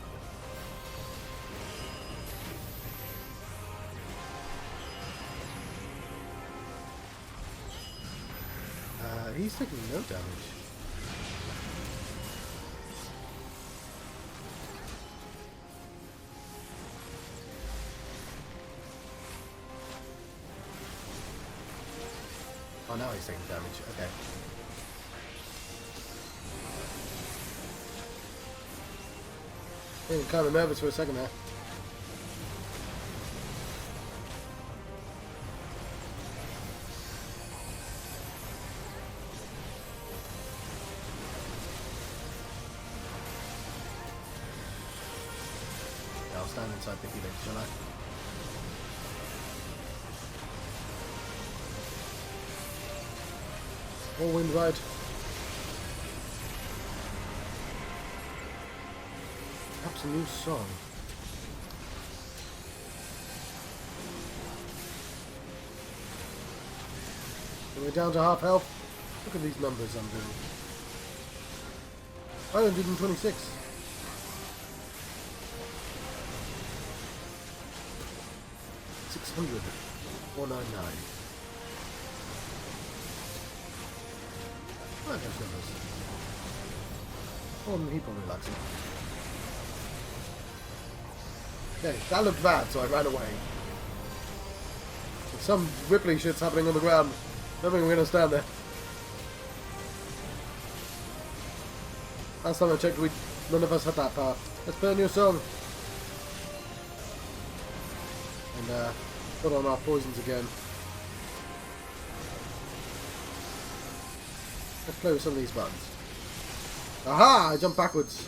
He's taking no damage. Oh, now he's taking damage. Okay. I'm kind of nervous for a second there. inside the helix, shall I? More wind ride. Perhaps a new song. We're down to half health. Look at these numbers I'm doing. 526. 600. 499. I like those numbers. Oh, and people relaxing. Okay, that looked bad, so I ran away. There's some Ripley shit's happening on the ground. I don't think we're going to stand there. Last time I checked, none of us had that power. Let's play a new song. And put on our poisons again. Let's play with some of these buttons. Aha! I jumped backwards.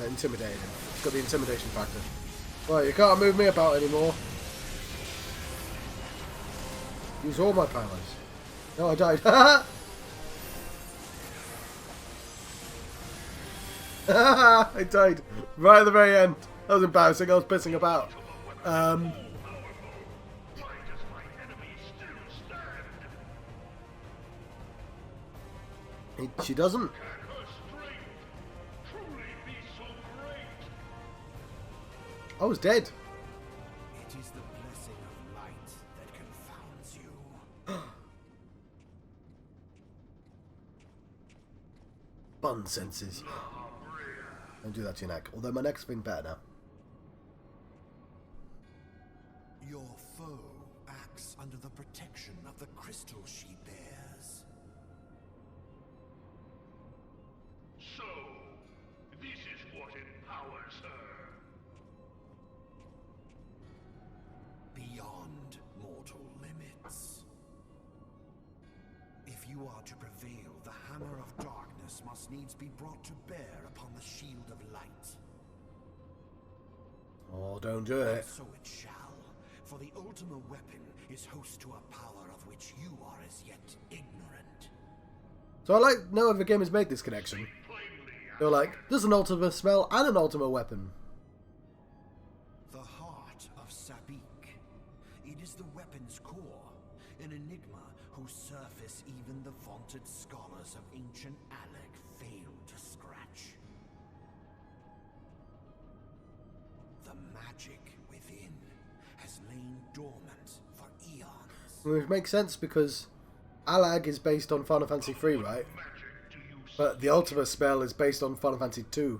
Intimidating. It's got the intimidation factor. Well, you can't move me about anymore. Use all my powers. No, I died. I died right at the very end. That was embarrassing. I was pissing about. She doesn't. I was dead. It is the blessing of light that confounds you. Bun senses. Don't do that to your neck. Although my neck's been better now. Your foe acts under the protection of the crystal she bears. So, this is what empowers her. Beyond mortal limits. If you are to prevail, the hammer of darkness must needs be brought to bear upon the shield of light. Oh, don't do it. So it shall, for the Ultima Weapon is host to a power of which you are as yet ignorant. So I like no other game has made this connection. They're like, there's an Ultima spell and an Ultima Weapon. The heart of Sabik. It is the weapon's core, an enigma whose surface even the vaunted scholars of ancient Alec failed to scratch. The magic within has lain dormant for eons. Which makes sense because Alag is based on Final Fantasy 3, right? But the Ultima spell is based on Final Fantasy 2.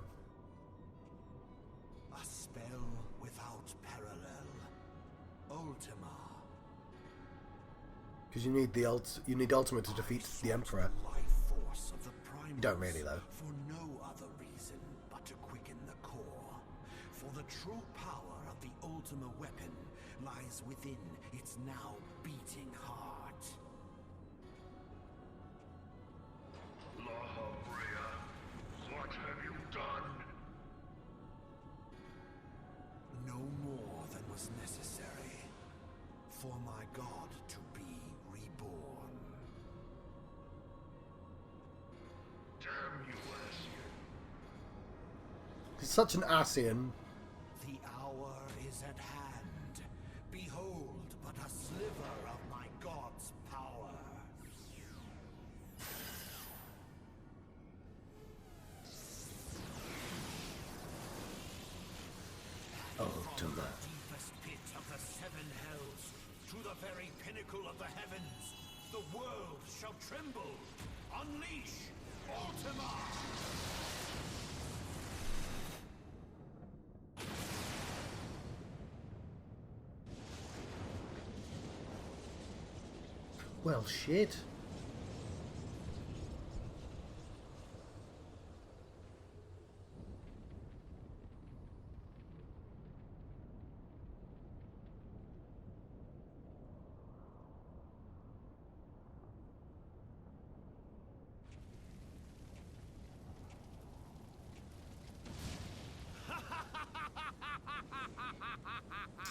A spell without parallel. Ultima. Because you need Ultima to defeat the Emperor. Life force of the You don't really though. For no other reason but to quicken the core. For the true power of the Ultima Weapon lies within its now beating heart. What have you done? No more than was necessary for my god to be reborn. Damn you, Asian. He's such an Asian. The hour is at hand. Behold but a sliver of my god's power. Ultima. From the deepest pit of the seven hells to the very pinnacle of the heavens, the world shall tremble. Unleash Ultima! Well, shit.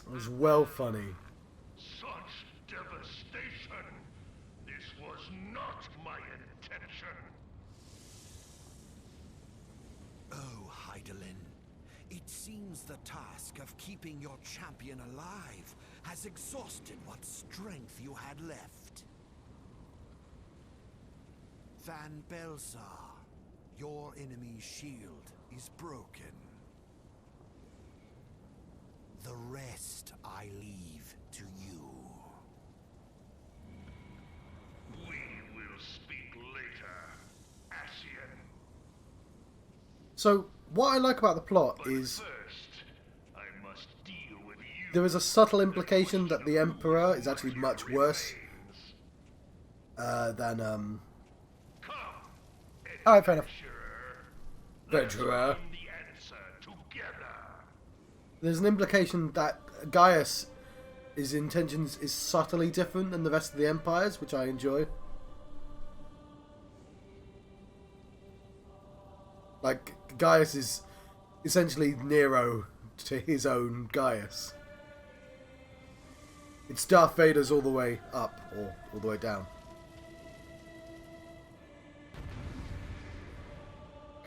It was well funny. Such devastation! This was not my intention! Oh, Hydaelyn. It seems the task of keeping your champion alive has exhausted what strength you had left. Van Baelsar, your enemy's shield is broken. The rest I leave to you. We will speak later, Ascian. So, what I like about the plot But is first, I must deal with you. there is a subtle implication that the Emperor is actually much worse than Come, Alright, fair enough. adventurer. Adventurer. Let's find the answer together. There's an implication that Gaius, his intentions is subtly different than the rest of the empires, which I enjoy. Like, Gaius is essentially Nero to his own Gaius. It's Darth Vader's all the way up, or all the way down.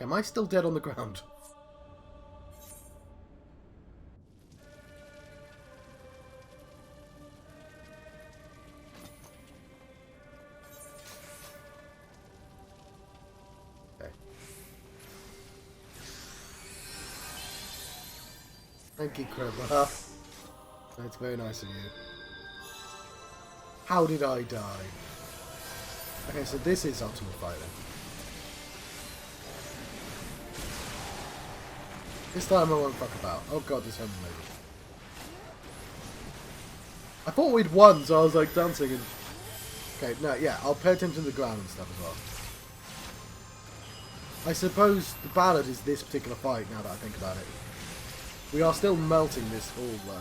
Am I still dead on the ground? Okay. Thank you, Kribba. That's very nice of you. How did I die? Okay, so this is Ultima Fighter. This time I won't fuck about. Oh god, this home lady. I thought we'd won, so I was like dancing and... Okay, no, yeah, I'll pay attention to the ground and stuff as well. I suppose the ballad is this particular fight, now that I think about it. We are still melting this hall, though.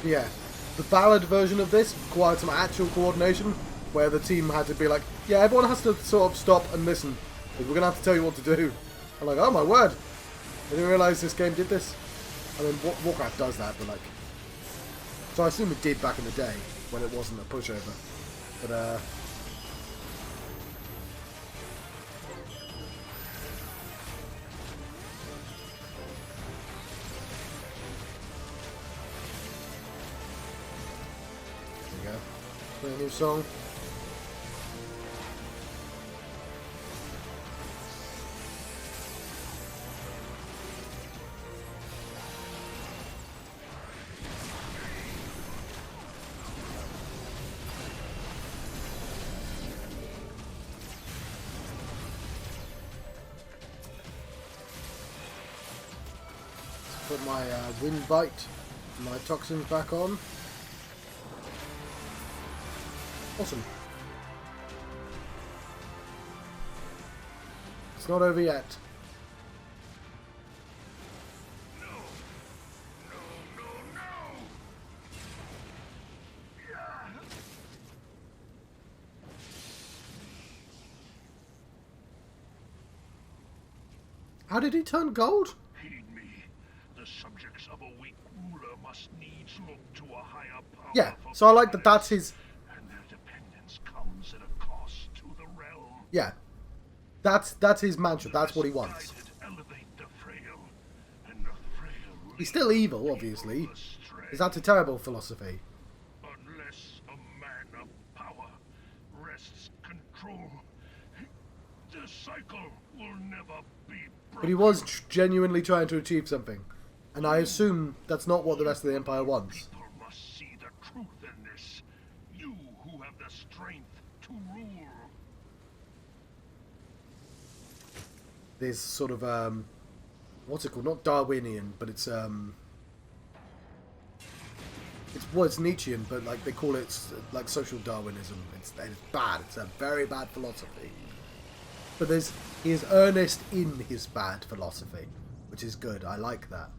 Yeah, the ballad version of this required some actual coordination, where the team had to be like, yeah, everyone has to sort of stop and listen, because we're going to have to tell you what to do. I'm like, oh my word, I didn't realise this game did this. I mean, Warcraft does that, but like... So I assume it did back in the day, when it wasn't a pushover. But, Play a new song. Let's put my wind bite, my toxins back on. Awesome. It's not over yet. No! No, no, no! How did he turn gold? Heed me. The subjects of a weak ruler must needs look to a higher power. Yeah, for so I like that that's guidance, his... and their dependence comes at a cost to the realm. Yeah. That's his mantra, that's what he wants. Misguided elevate the frail, and the frail He's still evil, obviously. lead astray. Is that a terrible philosophy? Unless a man of power wrests control, the cycle will never be broken. But he was genuinely trying to achieve something. And I assume that's not what the rest of the Empire wants. People must see the truth in this. You who have the strength to rule. There's sort of, what's it called? Not Darwinian, but it's well, it's Nietzschean, but like they call it like social Darwinism. It's bad. It's a very bad philosophy. But he is earnest in his bad philosophy, which is good. I like that.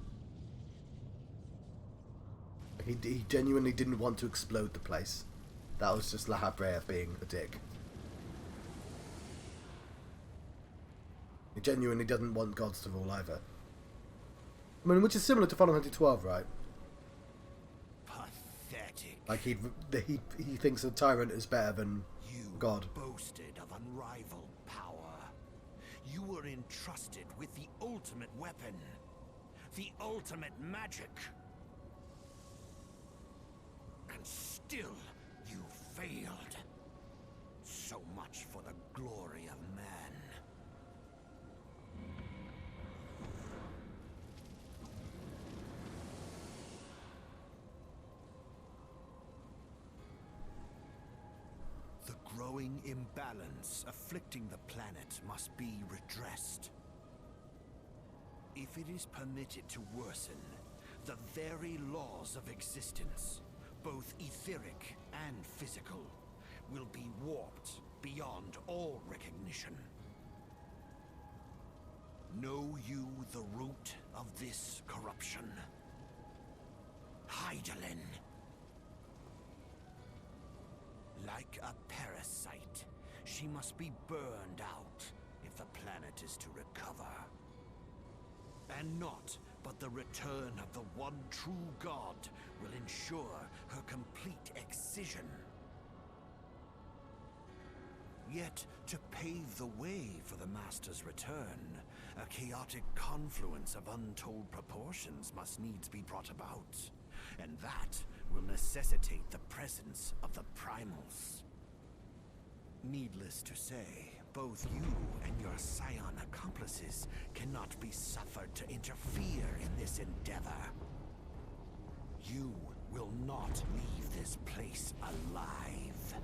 He genuinely didn't want to explode the place. That was just Lahabrea being a dick. He genuinely doesn't want gods to rule either. I mean, which is similar to Final Fantasy XII, right? Pathetic. Like he thinks a tyrant is better than God. Boasted of unrivaled power. You were entrusted with the ultimate weapon, the ultimate magic, and still you failed. So much for the glory of man. The growing imbalance afflicting the planet must be redressed. If it is permitted to worsen, the very laws of existence, both etheric and physical, will be warped beyond all recognition. Know you the root of this corruption? Hydaelyn. Like a parasite, she must be burned out if the planet is to recover. And naught but the return of the one true God will ensure her complete excision. Yet, to pave the way for the Master's return, a chaotic confluence of untold proportions must needs be brought about. And that will necessitate the presence of the primals. Needless to say, both you and your scion accomplices cannot be suffered to interfere in this endeavor. You will not leave this place alive.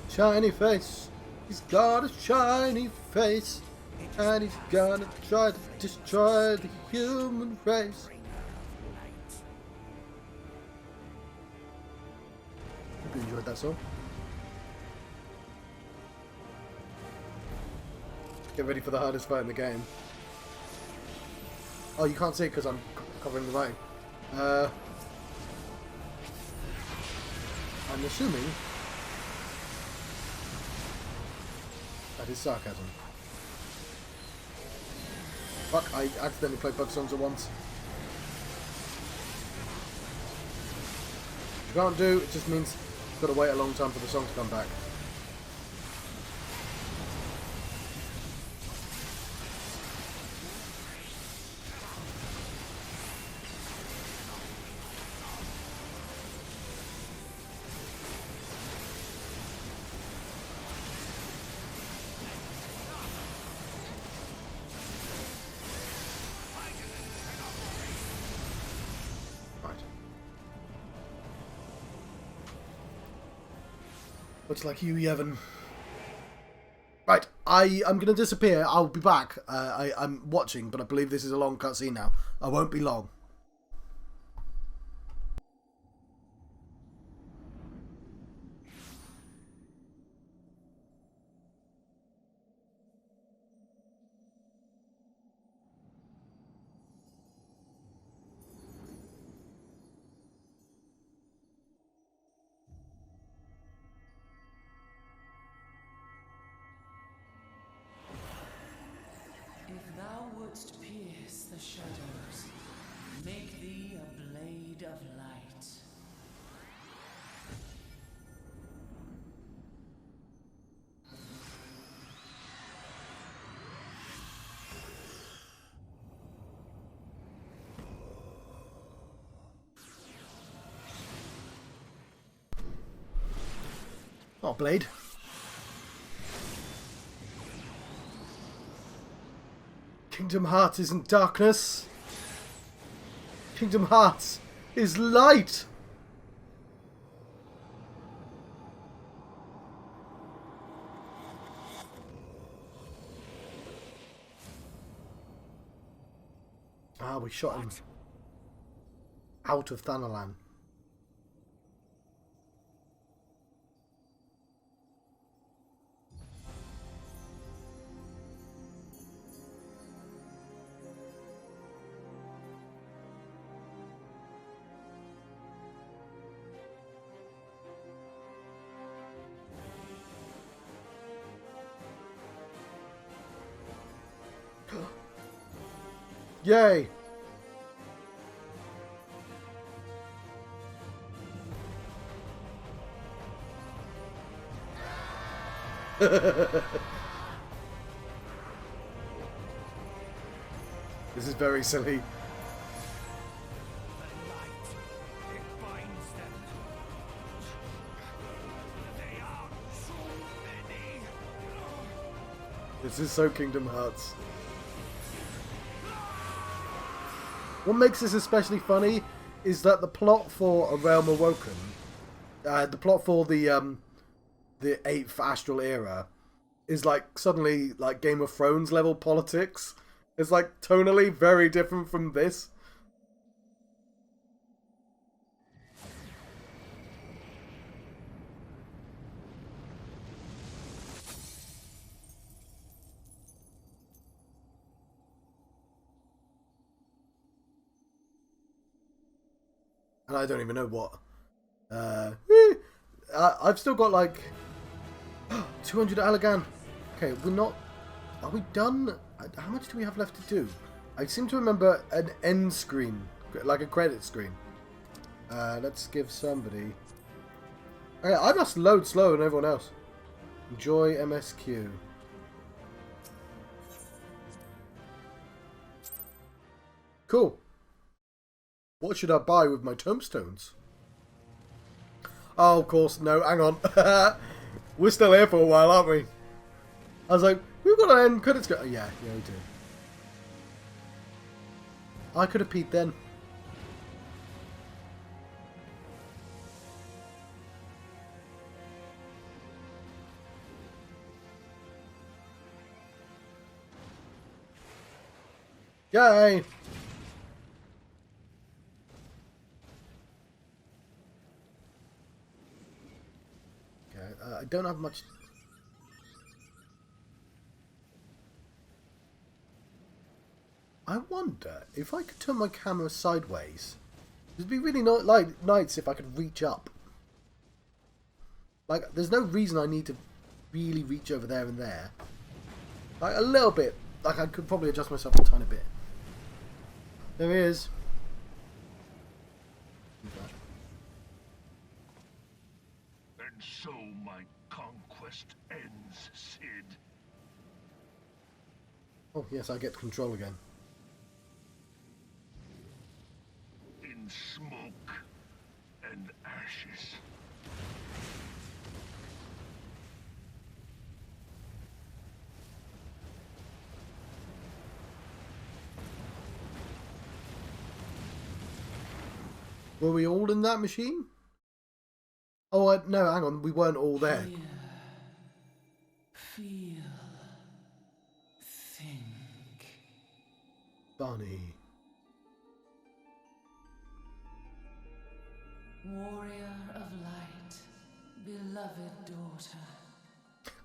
Shiny face. He's got a shiny face. And he's gonna try to destroy the human race. Hope you enjoyed that song. Get ready for the hardest fight in the game. Oh, you can't see it because I'm covering the writing. I'm assuming that is sarcasm. Fuck, I accidentally played both songs at once. What you can't do, it just means you've got to wait a long time for the song to come back. Looks like you, Yevon. Right, I'm going to disappear. I'll be back. I'm watching, but I believe this is a long cutscene now. I won't be long. If thou wouldst pierce the shadows, make thee a blade of light. Oh, blade. Kingdom Hearts isn't darkness. Kingdom Hearts is light. Ah, we shot him out of Thanalan. Yay! This is very silly. This is so Kingdom Hearts. What makes this especially funny is that the plot for A Realm Awoken, the plot for the 8th Astral Era, is like suddenly like Game of Thrones level politics. It's like tonally very different from this. And I don't even know what. I've still got like 200 Allagan. Okay, we're not. Are we done? How much do we have left to do? I seem to remember an end screen, like a credit screen. Let's give somebody. Okay, I must load slower than everyone else. Enjoy MSQ. Cool. What should I buy with my tombstones? Oh, of course. No, hang on. We're still here for a while, aren't we? I was like, we've got an end credits go. Oh, yeah, we do. I could have peed then. Yay! I don't have much. I wonder if I could turn my camera sideways. It'd be really nice if I could reach up. Like, there's no reason I need to really reach over there and there. Like, a little bit. Like, I could probably adjust myself a tiny bit. There he is. And so my conquest ends, Cid. Oh, yes, I get control again. In smoke and ashes. Were we all in that machine? Oh, no, hang on. We weren't all there. Hear, feel, think. Bunny. Warrior of light, beloved daughter.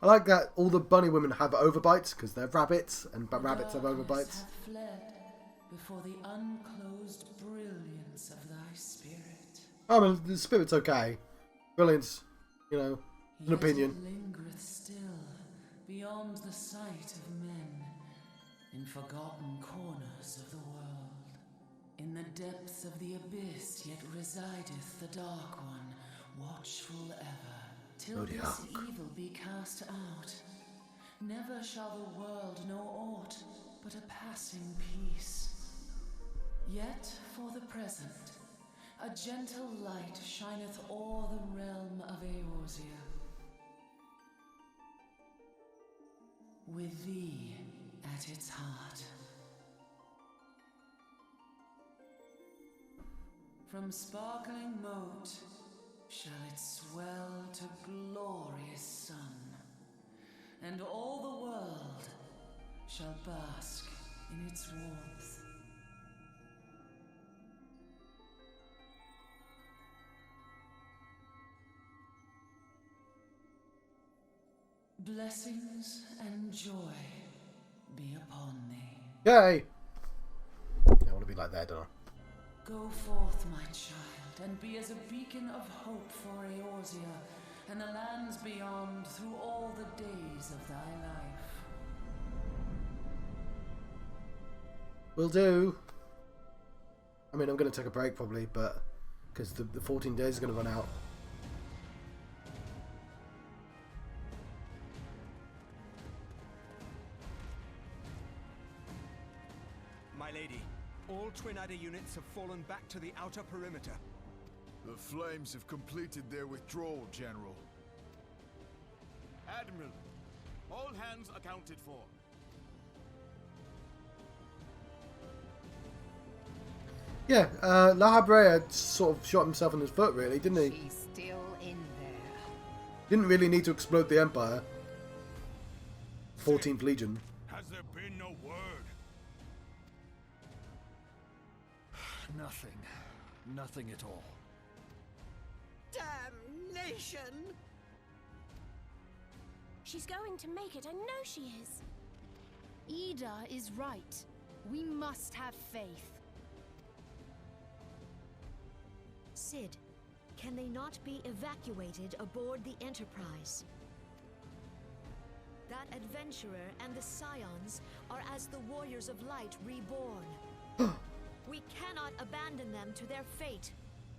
I like that all the bunny women have overbites because they're rabbits, and rabbits have Darkness overbites. hath fled before the unclosed brilliance of thy spirit. Oh, well, the spirit's okay. Brilliance, you know, an Yet opinion. it lingereth still beyond the sight of men, in forgotten corners of the world. In the depths of the abyss yet resideth the Dark One, watchful ever, till this Zodiac. evil be cast out. Never shall the world know aught but a passing peace. Yet for the present, a gentle light shineth o'er the realm of Eorzea. With thee at its heart. From sparkling moat shall it swell to glorious sun, and all the world shall bask in its warmth. Blessings and joy be upon thee. Yay! I want to be like that, don't I? Go forth, my child, and be as a beacon of hope for Eorzea and the lands beyond through all the days of thy life. Will do. I mean, I'm going to take a break probably, but because the 14 days is going to run out. My lady, all Twin Adder units have fallen back to the outer perimeter. The Flames have completed their withdrawal, General. Admiral, all hands accounted for. Yeah, La Habrea sort of shot himself in his foot, really, didn't he? She's still in there. Didn't really need to explode the Empire. 14th Legion. Has there been no word? Nothing. Nothing at all. Damnation! She's going to make it, I know she is. Ida is right. We must have faith. Sid, can they not be evacuated aboard the Enterprise? That adventurer and the Scions are as the Warriors of Light reborn. We cannot abandon them to their fate.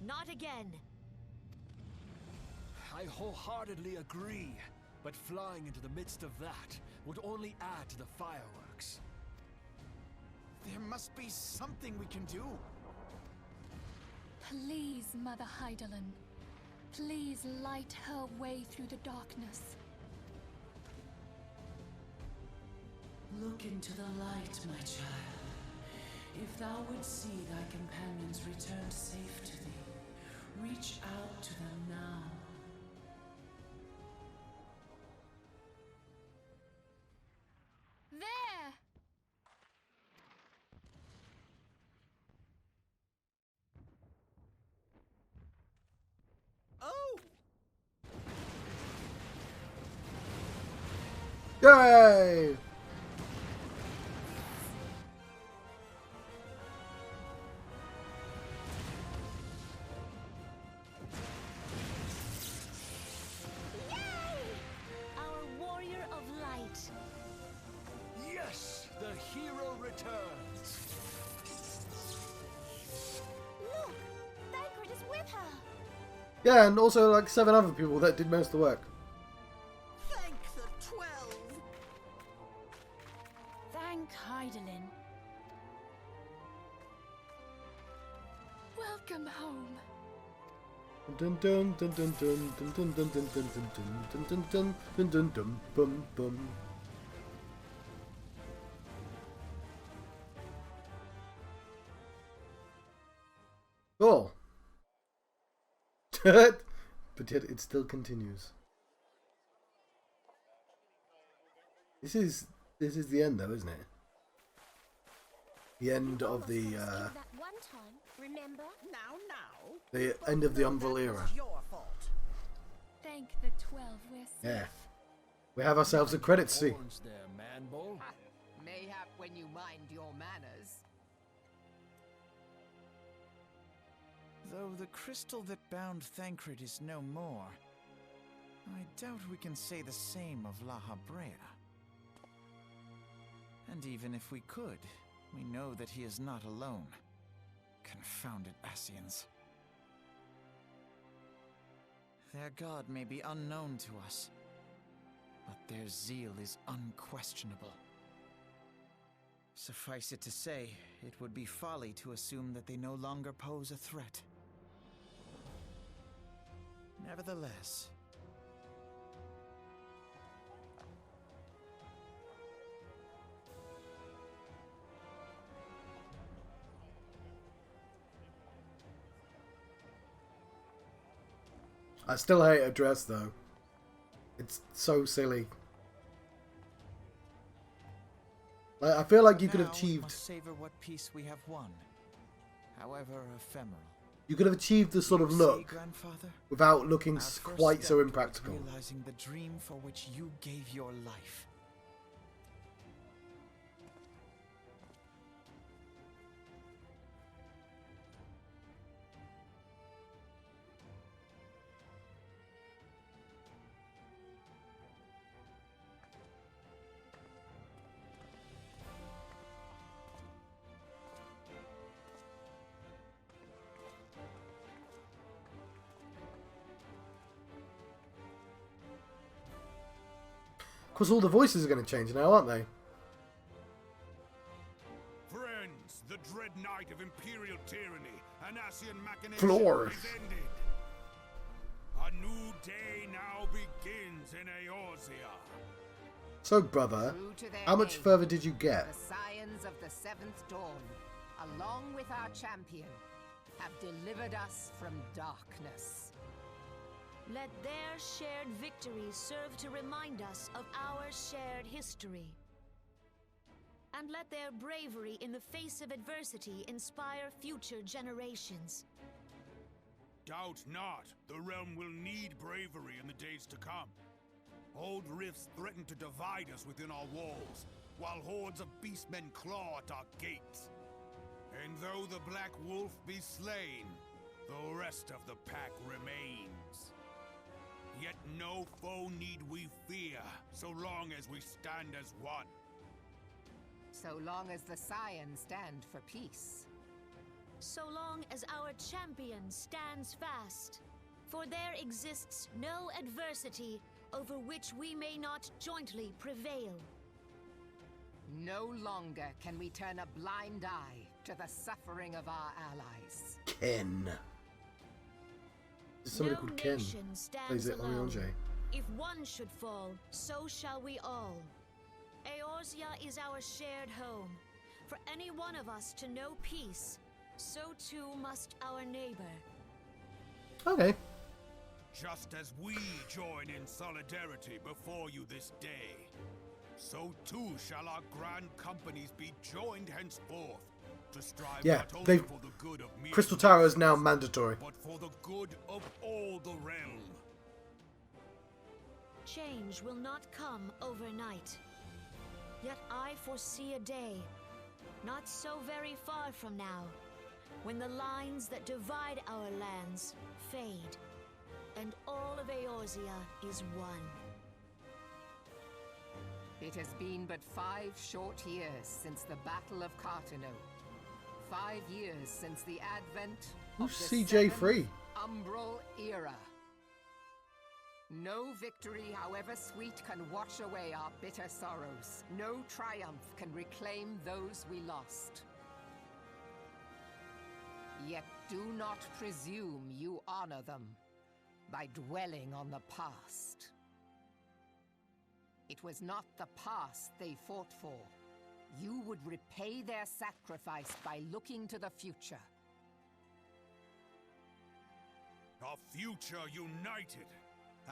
Not again. I wholeheartedly agree, but flying into the midst of that would only add to the fireworks. There must be something we can do. Please, Mother Hydaelyn. Please light her way through the darkness. Look into the light, my child. If thou would see thy companions return safe to thee, reach out to them now. There! Oh! Yay! Our Warrior of Light. Yes, the hero returns. Look! Thancred is with her! Yeah, and also like 7 other people that did most of the work. Thank the 12! Thank Hydaelyn. Welcome home. Dun dun dun dun dun dun dun dun dun dun dun dun dun dun dun dun bum bum. Oh. But yet it still continues. This is the end though, isn't it? The end of the That one time, remember? Now. the end of the Umbral That era. was your fault. Thank the 12 we're safe. Yeah. We have ourselves a credit scene. Horns there, man-bull. Mayhap when you mind your manners. Though the crystal that bound Thancred is no more, I doubt we can say the same of La Habrea. And even if we could, we know that he is not alone. Confounded Ascians. Their god may be unknown to us, but their zeal is unquestionable. Suffice it to say, it would be folly to assume that they no longer pose a threat. Nevertheless, I still hate her dress though. It's so silly. Like, I feel like you could have now we achieved. must savor what peace we have won, however ephemeral. You could have achieved the sort of You look see, Grandfather, without looking our first quite so step impractical. towards realizing the dream for which you gave your life. course, all the voices are going to change now, aren't they? Friends, the dread night of Imperial tyranny and Asian machination Floors. is ended. A new day now begins in Eorzea. So, brother, how much further did you get? The scions of the Seventh Dawn, along with our champion, have delivered us from darkness. Let their shared victory serve to remind us of our shared history. And let their bravery in the face of adversity inspire future generations. Doubt not, the realm will need bravery in the days to come. Old rifts threaten to divide us within our walls, while hordes of beastmen claw at our gates. And though the Black Wolf be slain, the rest of the pack remains. Yet no foe need we fear, so long as we stand as one. So long as the scions stand for peace. So long as our champion stands fast. For there exists no adversity over which we may not jointly prevail. No longer can we turn a blind eye to the suffering of our allies. Ken. There's somebody called Ken. Plays it on J. If one should fall, so shall we all. Eorzea is our shared home. For any one of us to know peace, so too must our neighbor. Okay. Just as we join in solidarity before you this day, so too shall our grand companies be joined henceforth to strive not only for the good of mere Crystal Tower is now mandatory. but for the good of all the realm. Change will not come overnight. Yet I foresee a day, not so very far from now, when the lines that divide our lands fade, and all of Eorzea is one. It has been but 5 short years since the Battle of Cartino. 5 years since the advent of the CJ3? Umbral Era. No victory, however sweet, can wash away our bitter sorrows. No triumph can reclaim those we lost. Yet do not presume you honor them by dwelling on the past. It was not the past they fought for. You would repay their sacrifice by looking to the future. A future united,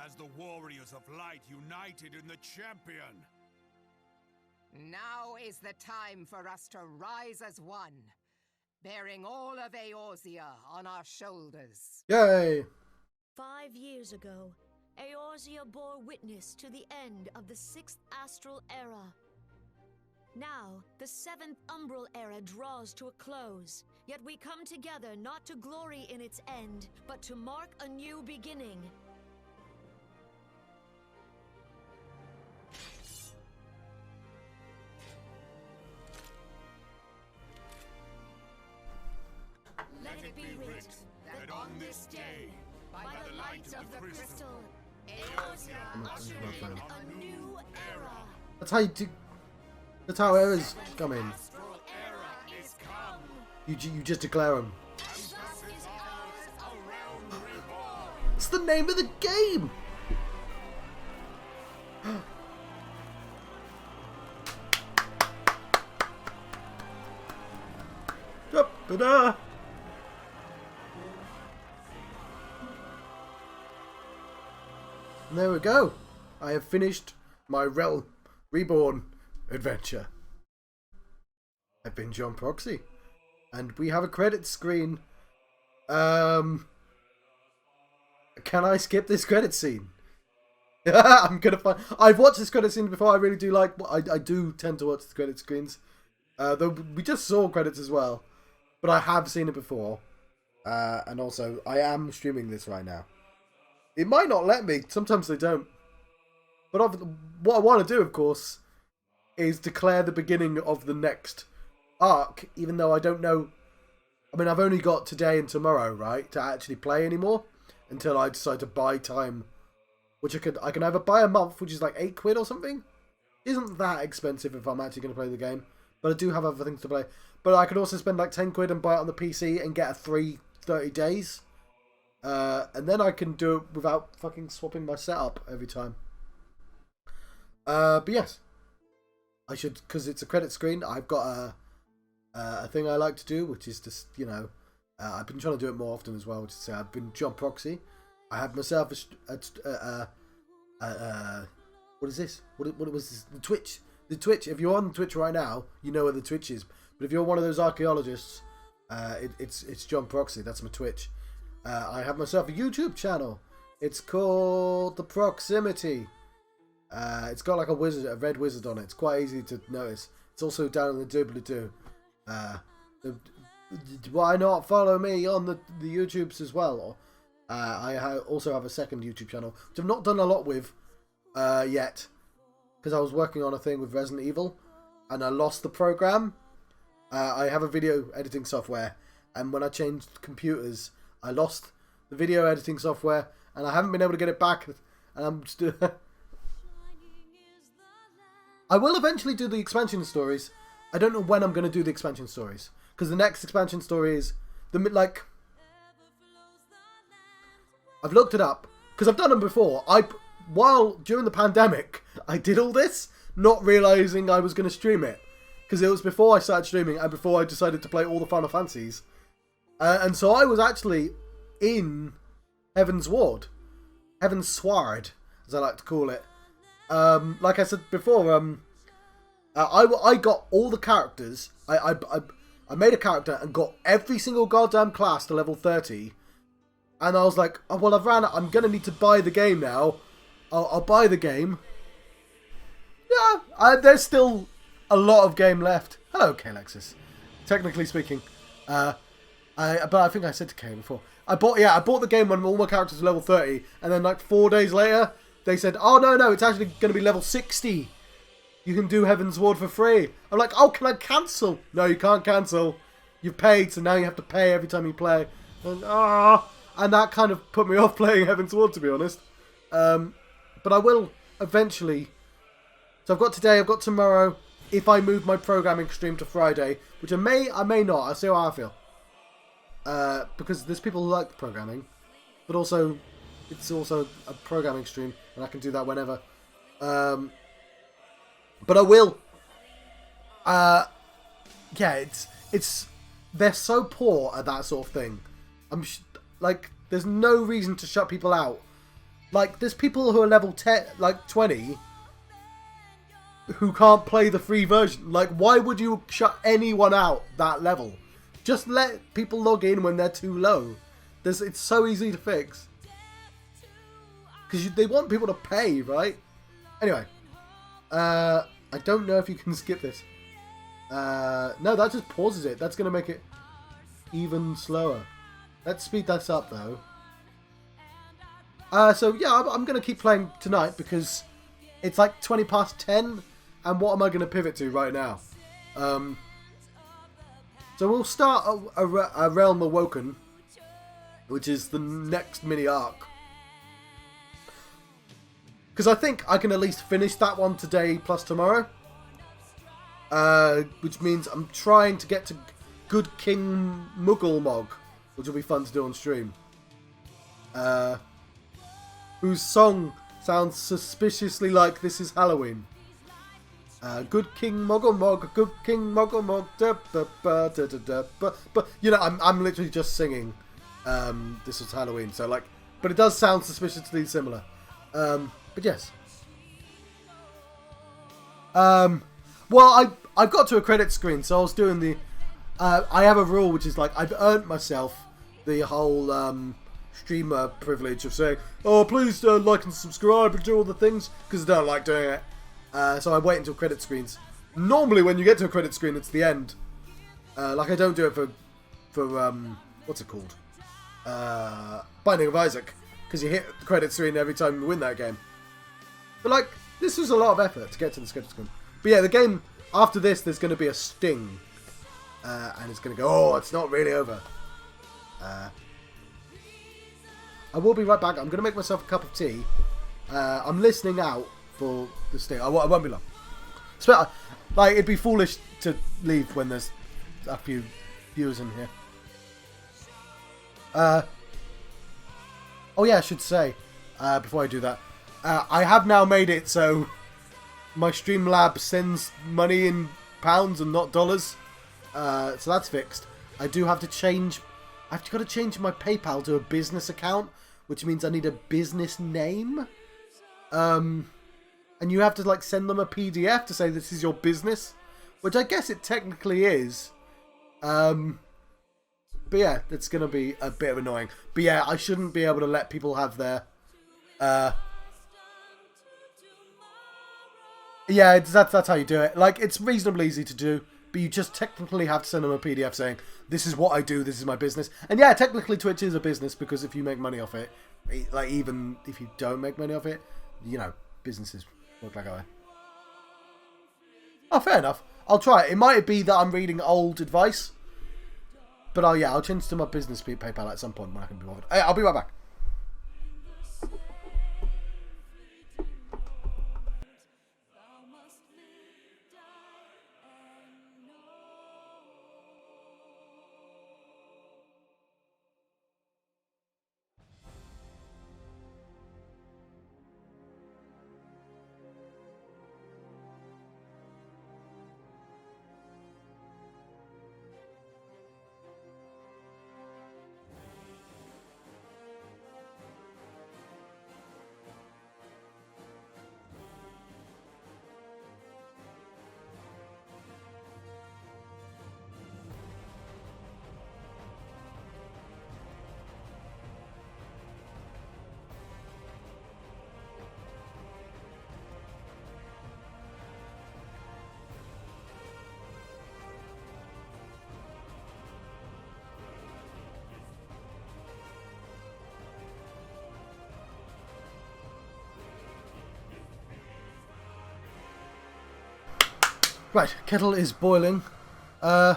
as the warriors of light united in the champion. Now is the time for us to rise as one, bearing all of Eorzea on our shoulders. Yay! 5 years ago, Eorzea bore witness to the end of the 6th Astral Era. Now, the 7th Umbral Era draws to a close, yet we come together not to glory in its end, but to mark a new beginning. Let it be writ that on this day, by the light of the crystal, Eorzea ushered in a new era. That's how you do. That's how errors come in. You just declare them. It's the name of the game. Da-da-da. And there we go. I have finished my Realm Reborn adventure. I've been John Proxy, and we have a credit screen. Can I skip this credit scene? I'm gonna find. I've watched this credit scene before. I really do like. I do tend to watch the credit screens. Though we just saw credits as well, but I have seen it before. And also, I am streaming this right now. It might not let me. Sometimes they don't. But what I want to do, of course, is declare the beginning of the next arc, even though I don't know. I mean, I've only got today and tomorrow, right, to actually play anymore, until I decide to buy time, which I can either buy a month, which is like £8 or something, isn't that expensive if I'm actually going to play the game. But I do have other things to play. But I could also spend like 10 quid and buy it on the PC and get a free 30 days. And then I can do it without fucking swapping my setup every time. But yes. I should, because it's a credit screen, I've got a thing I like to do, which is just, you know, I've been trying to do it more often as well, which is say I've been John Proxy. I had myself what is this? What was this? The Twitch. The Twitch. If you're on Twitch right now, you know where the Twitch is. But if you're one of those archaeologists, it's John Proxy. That's my Twitch. I have myself a YouTube channel. It's called The Proximity. It's got like a red wizard on it. It's quite easy to notice. It's also down in the doobly-doo. Why not follow me on the YouTubes as well? I also have a second YouTube channel, which I've not done a lot with yet, because I was working on a thing with Resident Evil, and I lost the program. I have a video editing software, and when I changed computers, I lost the video editing software, and I haven't been able to get it back, and I'm still... I will eventually do the expansion stories. I don't know when I'm going to do the expansion stories, because the next expansion story is I've looked it up because I've done them before. During the pandemic, I did all this, not realizing I was going to stream it, because it was before I started streaming and before I decided to play all the Final Fantasies, and so I was actually in Heaven's Sword, as I like to call it. Like I said before, I got all the characters. I made a character and got every single goddamn class to level 30. And I was like, oh, well, I've ran out. I'm going to need to buy the game now. I'll buy the game. Yeah, there's still a lot of game left. Hello, Kalexis. Technically speaking. But I think I said to Kay before. I bought the game when all my characters were level 30. And then like 4 days later, they said, oh, no, it's actually going to be level 60. You can do Heaven's Ward for free. I'm like, oh, can I cancel? No, you can't cancel. You've paid, so now you have to pay every time you play. And that kind of put me off playing Heaven's Ward, to be honest. But I will eventually. So I've got today, I've got tomorrow. If I move my programming stream to Friday, which I may not. I'll see how I feel. Because there's people who like programming, but also it's also a programming stream, and I can do that whenever. But I will. Yeah, it's they're so poor at that sort of thing. Like, there's no reason to shut people out. Like, there's people who are level 10, like 20, who can't play the free version. Like, why would you shut anyone out that level? Just let people log in when they're too low. It's so easy to fix. Because they want people to pay, right? Anyway. I don't know if you can skip this. No, that just pauses it. That's going to make it even slower. Let's speed that up, though. So, yeah, I'm going to keep playing tonight because it's like 20 past 10. And what am I going to pivot to right now? So we'll start a Realm Awoken, which is the next mini arc. Because I think I can at least finish that one today plus tomorrow. Which means I'm trying to get to Good King Mugglemog, which will be fun to do on stream. Whose song sounds suspiciously like This Is Halloween. Good King Mugglemog, Good King Mugglemog, but you know, I'm literally just singing This Was Halloween, so like, but it does sound suspiciously similar. But yes. Well, I got to a credit screen, so I was doing the... I have a rule which is like, I've earned myself the whole streamer privilege of saying, oh, please like and subscribe and do all the things, because I don't like doing it. So I wait until credit screens. Normally when you get to a credit screen, it's the end. Like I don't do it for what's it called? Binding of Isaac, because you hit the credit screen every time you win that game. But like, this was a lot of effort to get to the credit screen. But yeah, the game, after this, there's going to be a sting. And it's going to go, oh, it's not really over. I will be right back. I'm going to make myself a cup of tea. I'm listening out for the sting. I won't be long. Like, it'd be foolish to leave when there's a few viewers in here. Oh yeah, I should say, before I do that, I have now made it so my Streamlab sends money in pounds and not dollars. So that's fixed. I do have to change... I've got to change my PayPal to a business account, which means I need a business name. And you have to, like, send them a PDF to say this is your business, which I guess it technically is. But yeah, it's going to be a bit annoying. But yeah, I shouldn't be able to let people have their... Yeah, that's how you do it. Like, it's reasonably easy to do, but you just technically have to send them a PDF saying, this is what I do, this is my business. And yeah, technically Twitch is a business, because if you make money off it, like, even if you don't make money off it, you know, businesses work like that. Oh, fair enough. I'll try it. It might be that I'm reading old advice, but I'll change to my business PayPal at some point when I can be bothered. Hey, I'll be right back. Right, kettle is boiling. Ooh,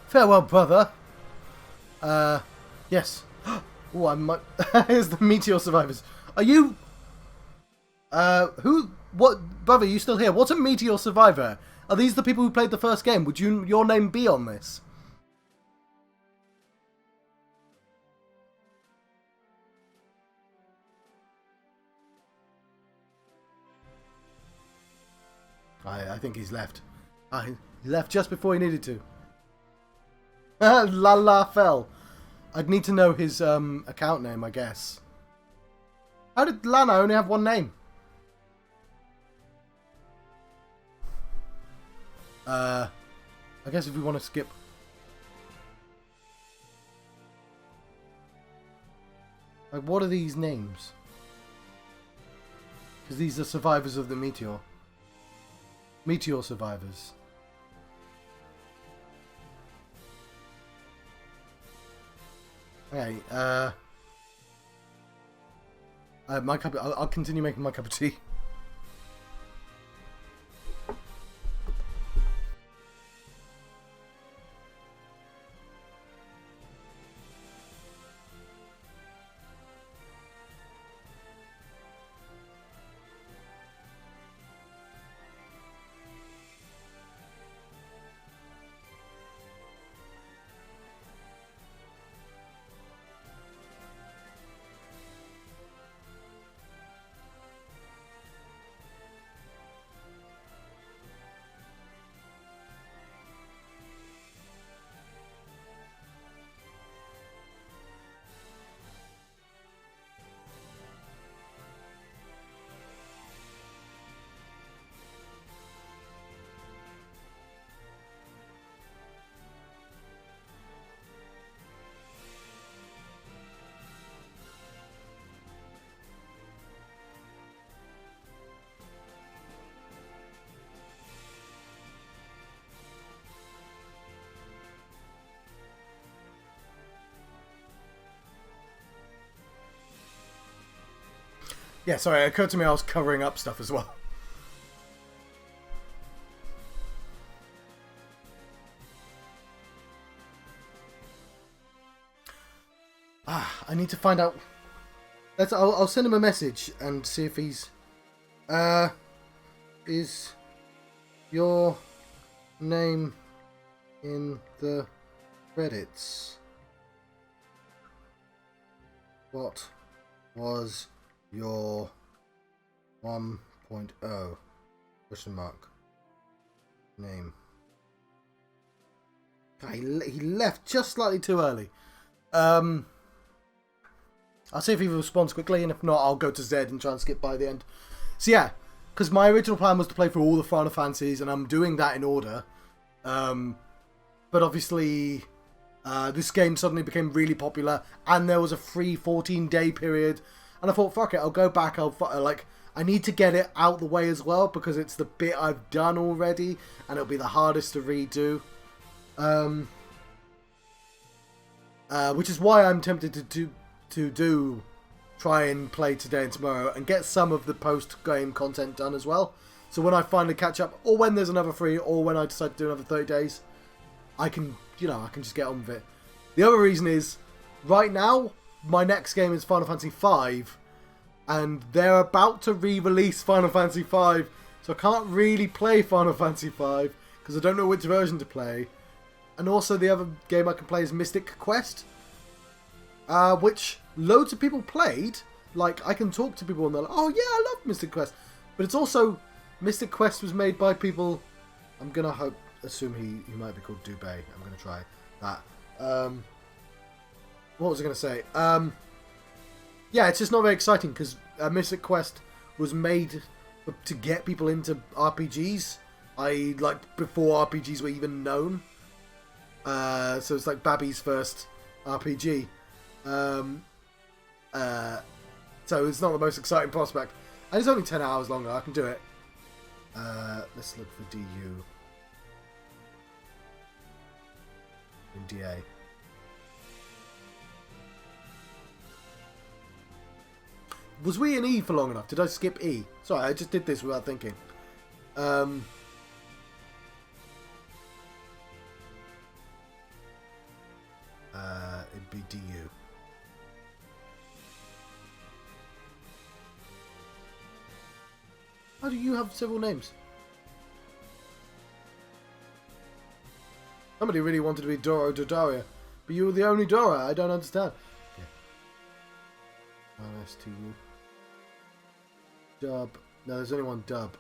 farewell, brother. Yes. Ooh, I might... Here's the meteor survivors. Are you... What... Brother, you still here? What's a meteor survivor? Are these the people who played the first game? Would your name be on this? I think he's left. He left just before he needed to. La fell. I'd need to know his account name, I guess. How did Lana only have one name? I guess if we want to skip... Like, what are these names? Because these are survivors of the meteor. Meteor survivors. Okay, my cup. I'll continue making my cup of tea. Yeah, sorry, it occurred to me I was covering up stuff as well. I need to find out... I'll send him a message and see if he's Is your name in the credits? What was your 1.0 question mark name? He left just slightly too early. I'll see if he responds quickly, and if not, I'll go to Z and try and skip by the end. So yeah, because my original plan was to play through all the Final Fantasies, and I'm doing that in order. But obviously, this game suddenly became really popular, and there was a free 14-day period, and I thought, fuck it, I'll go back. I need to get it out the way as well, because it's the bit I've done already, and it'll be the hardest to redo. Which is why I'm tempted to try and play today and tomorrow and get some of the post-game content done as well. So when I finally catch up, or when there's another free, or when I decide to do another 30 days, I can just get on with it. The other reason is, right now, my next game is Final Fantasy V, and they're about to re-release Final Fantasy V, so I can't really play Final Fantasy V, because I don't know which version to play. And also the other game I can play is Mystic Quest, which loads of people played. Like, I can talk to people and they're like, oh yeah, I love Mystic Quest. But it's also, Mystic Quest was made by people, I'm going to assume he might be called Dubé. I'm going to try that. What was I going to say? Yeah, it's just not very exciting because Mystic Quest was made to get people into RPGs. Like, before RPGs were even known. So it's like Babby's first RPG. So it's not the most exciting prospect. And it's only 10 hours longer. I can do it. Let's look for DU. In DA. Was we in E for long enough? Did I skip E? Sorry, I just did this without thinking. It'd be DU. How do you have several names? Somebody really wanted to be Dora Dodaria, but you were the only Dora. I don't understand. Okay. RSTU. Dub. No, there's only one Dub.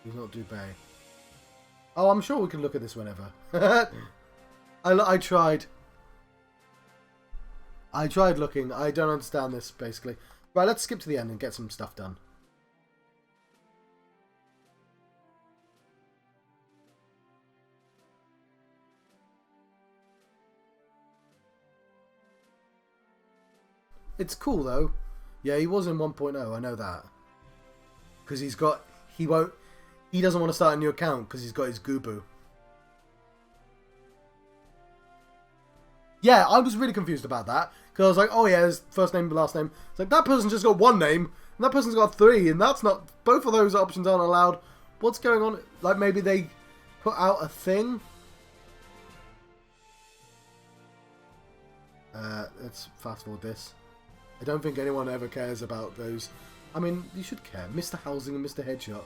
He's not Dubé. Oh, I'm sure we can look at this whenever. I tried. I tried looking. I don't understand this, basically. Right, let's skip to the end and get some stuff done. It's cool, though. Yeah, he was in 1.0. I know that. Because he doesn't want to start a new account because he's got his Gubu. Yeah, I was really confused about that. Because I was like, oh yeah, his first name and last name. It's like, that person's just got one name, and that person's got three, and that's not... Both of those options aren't allowed. What's going on? Like, maybe they put out a thing? Let's fast forward this. I don't think anyone ever cares about those. I mean, you should care. Mr. Housing and Mr. Headshot.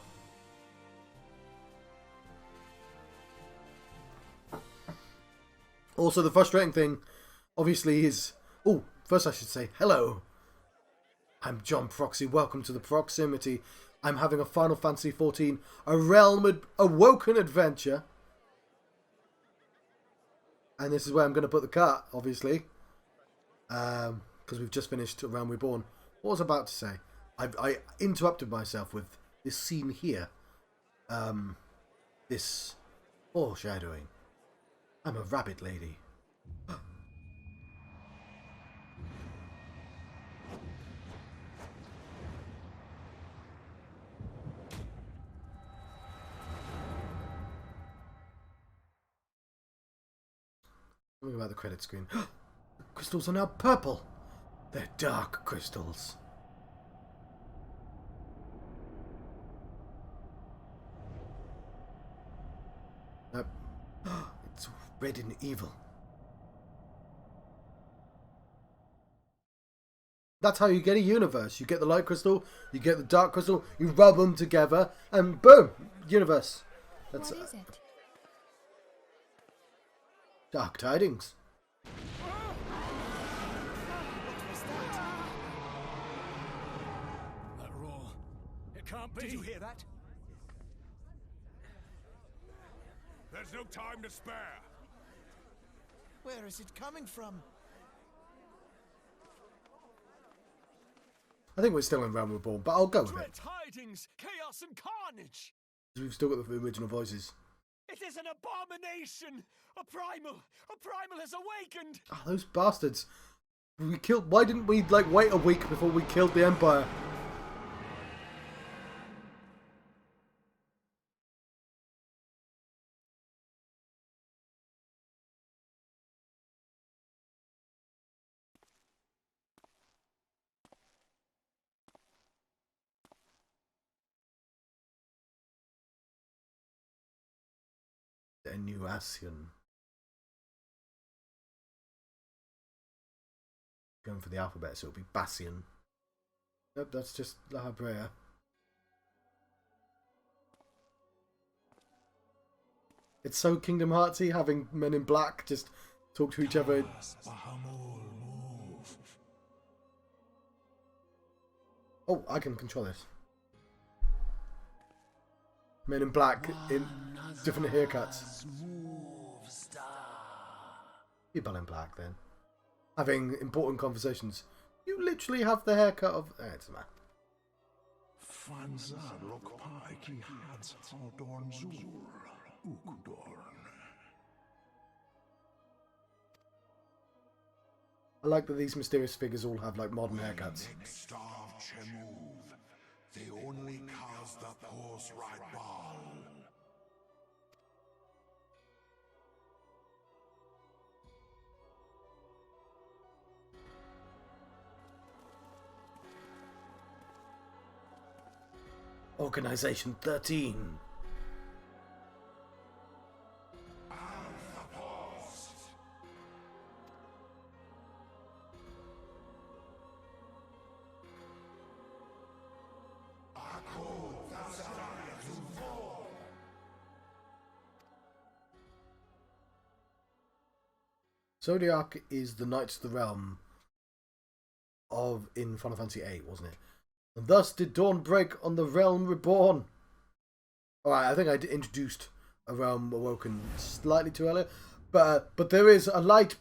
Also, the frustrating thing, obviously, is... Oh, first I should say, hello. I'm John Proxy. Welcome to the Proximity. I'm having a Final Fantasy XIV, a Realm Awoken adventure. And this is where I'm going to put the cut, obviously. Because we've just finished Realm Reborn. What was I about to say? I interrupted myself with this scene here. This foreshadowing. I'm a rabbit lady. Something about the credit screen. The crystals are now purple. They're dark crystals. It's red and evil. That's how you get a universe. You get the light crystal, you get the dark crystal, you rub them together, and boom, universe. That's What is it? Dark tidings. That roar. It can't be. Did you hear that? There's no time to spare. Where is it coming from? I think we're still in Realm Reborn, but I'll go with Dread it. tidings, chaos and carnage. We've still got the original voices. It is an abomination. A primal has awakened. Oh, those bastards. We killed. Why didn't we like wait a week before we killed the Empire? Enuasian. Going for the alphabet, so it'll be Bassian. Nope, that's just La Habrea. It's so Kingdom Heartsy having men in black just talk to each other. Oh, I can control this. Men in black in different haircuts. People in black then. Having important conversations. You literally have the haircut of... it's a man. I like that these mysterious figures all have like modern haircuts. They only cause the post right ball. Organization 13. Zodiac is the Knights of the Realm in Final Fantasy VIII, wasn't it? And thus did dawn break on the Realm Reborn. Alright, I think I introduced a Realm Awoken slightly too early. But there is a light.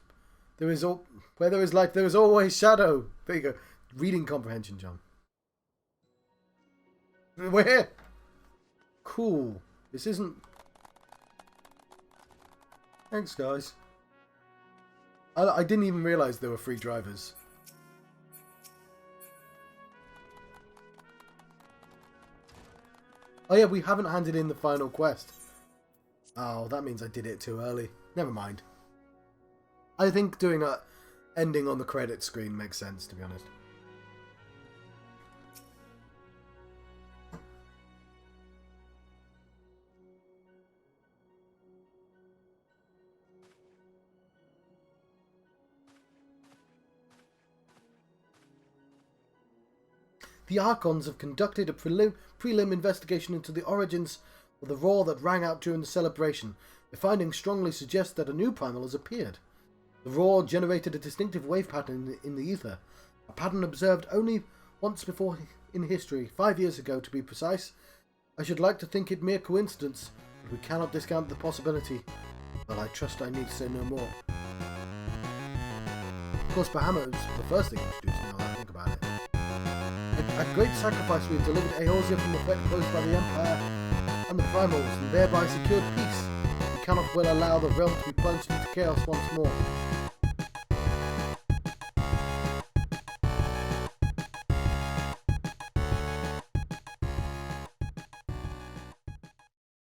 Where there is light, there is always shadow. There you go. Reading comprehension, John. We're here. Cool. This isn't... Thanks, guys. I didn't even realise there were free drivers. Oh yeah, we haven't handed in the final quest. Oh, that means I did it too early. Never mind. I think doing a ending on the credit screen makes sense, to be honest. The Archons have conducted a prelim investigation into the origins of the roar that rang out during the celebration. The findings strongly suggest that a new primal has appeared. The roar generated a distinctive wave pattern in the ether, a pattern observed only once before in history, 5 years ago to be precise. I should like to think it mere coincidence, but we cannot discount the possibility. But I trust I need to say no more. Of course, Bahamut is the first thing introduced now that I think about it. At great sacrifice we have delivered Eorzea from the threat posed by the Empire and the Primals, and thereby secured peace. We cannot well allow the realm to be plunged into chaos once more.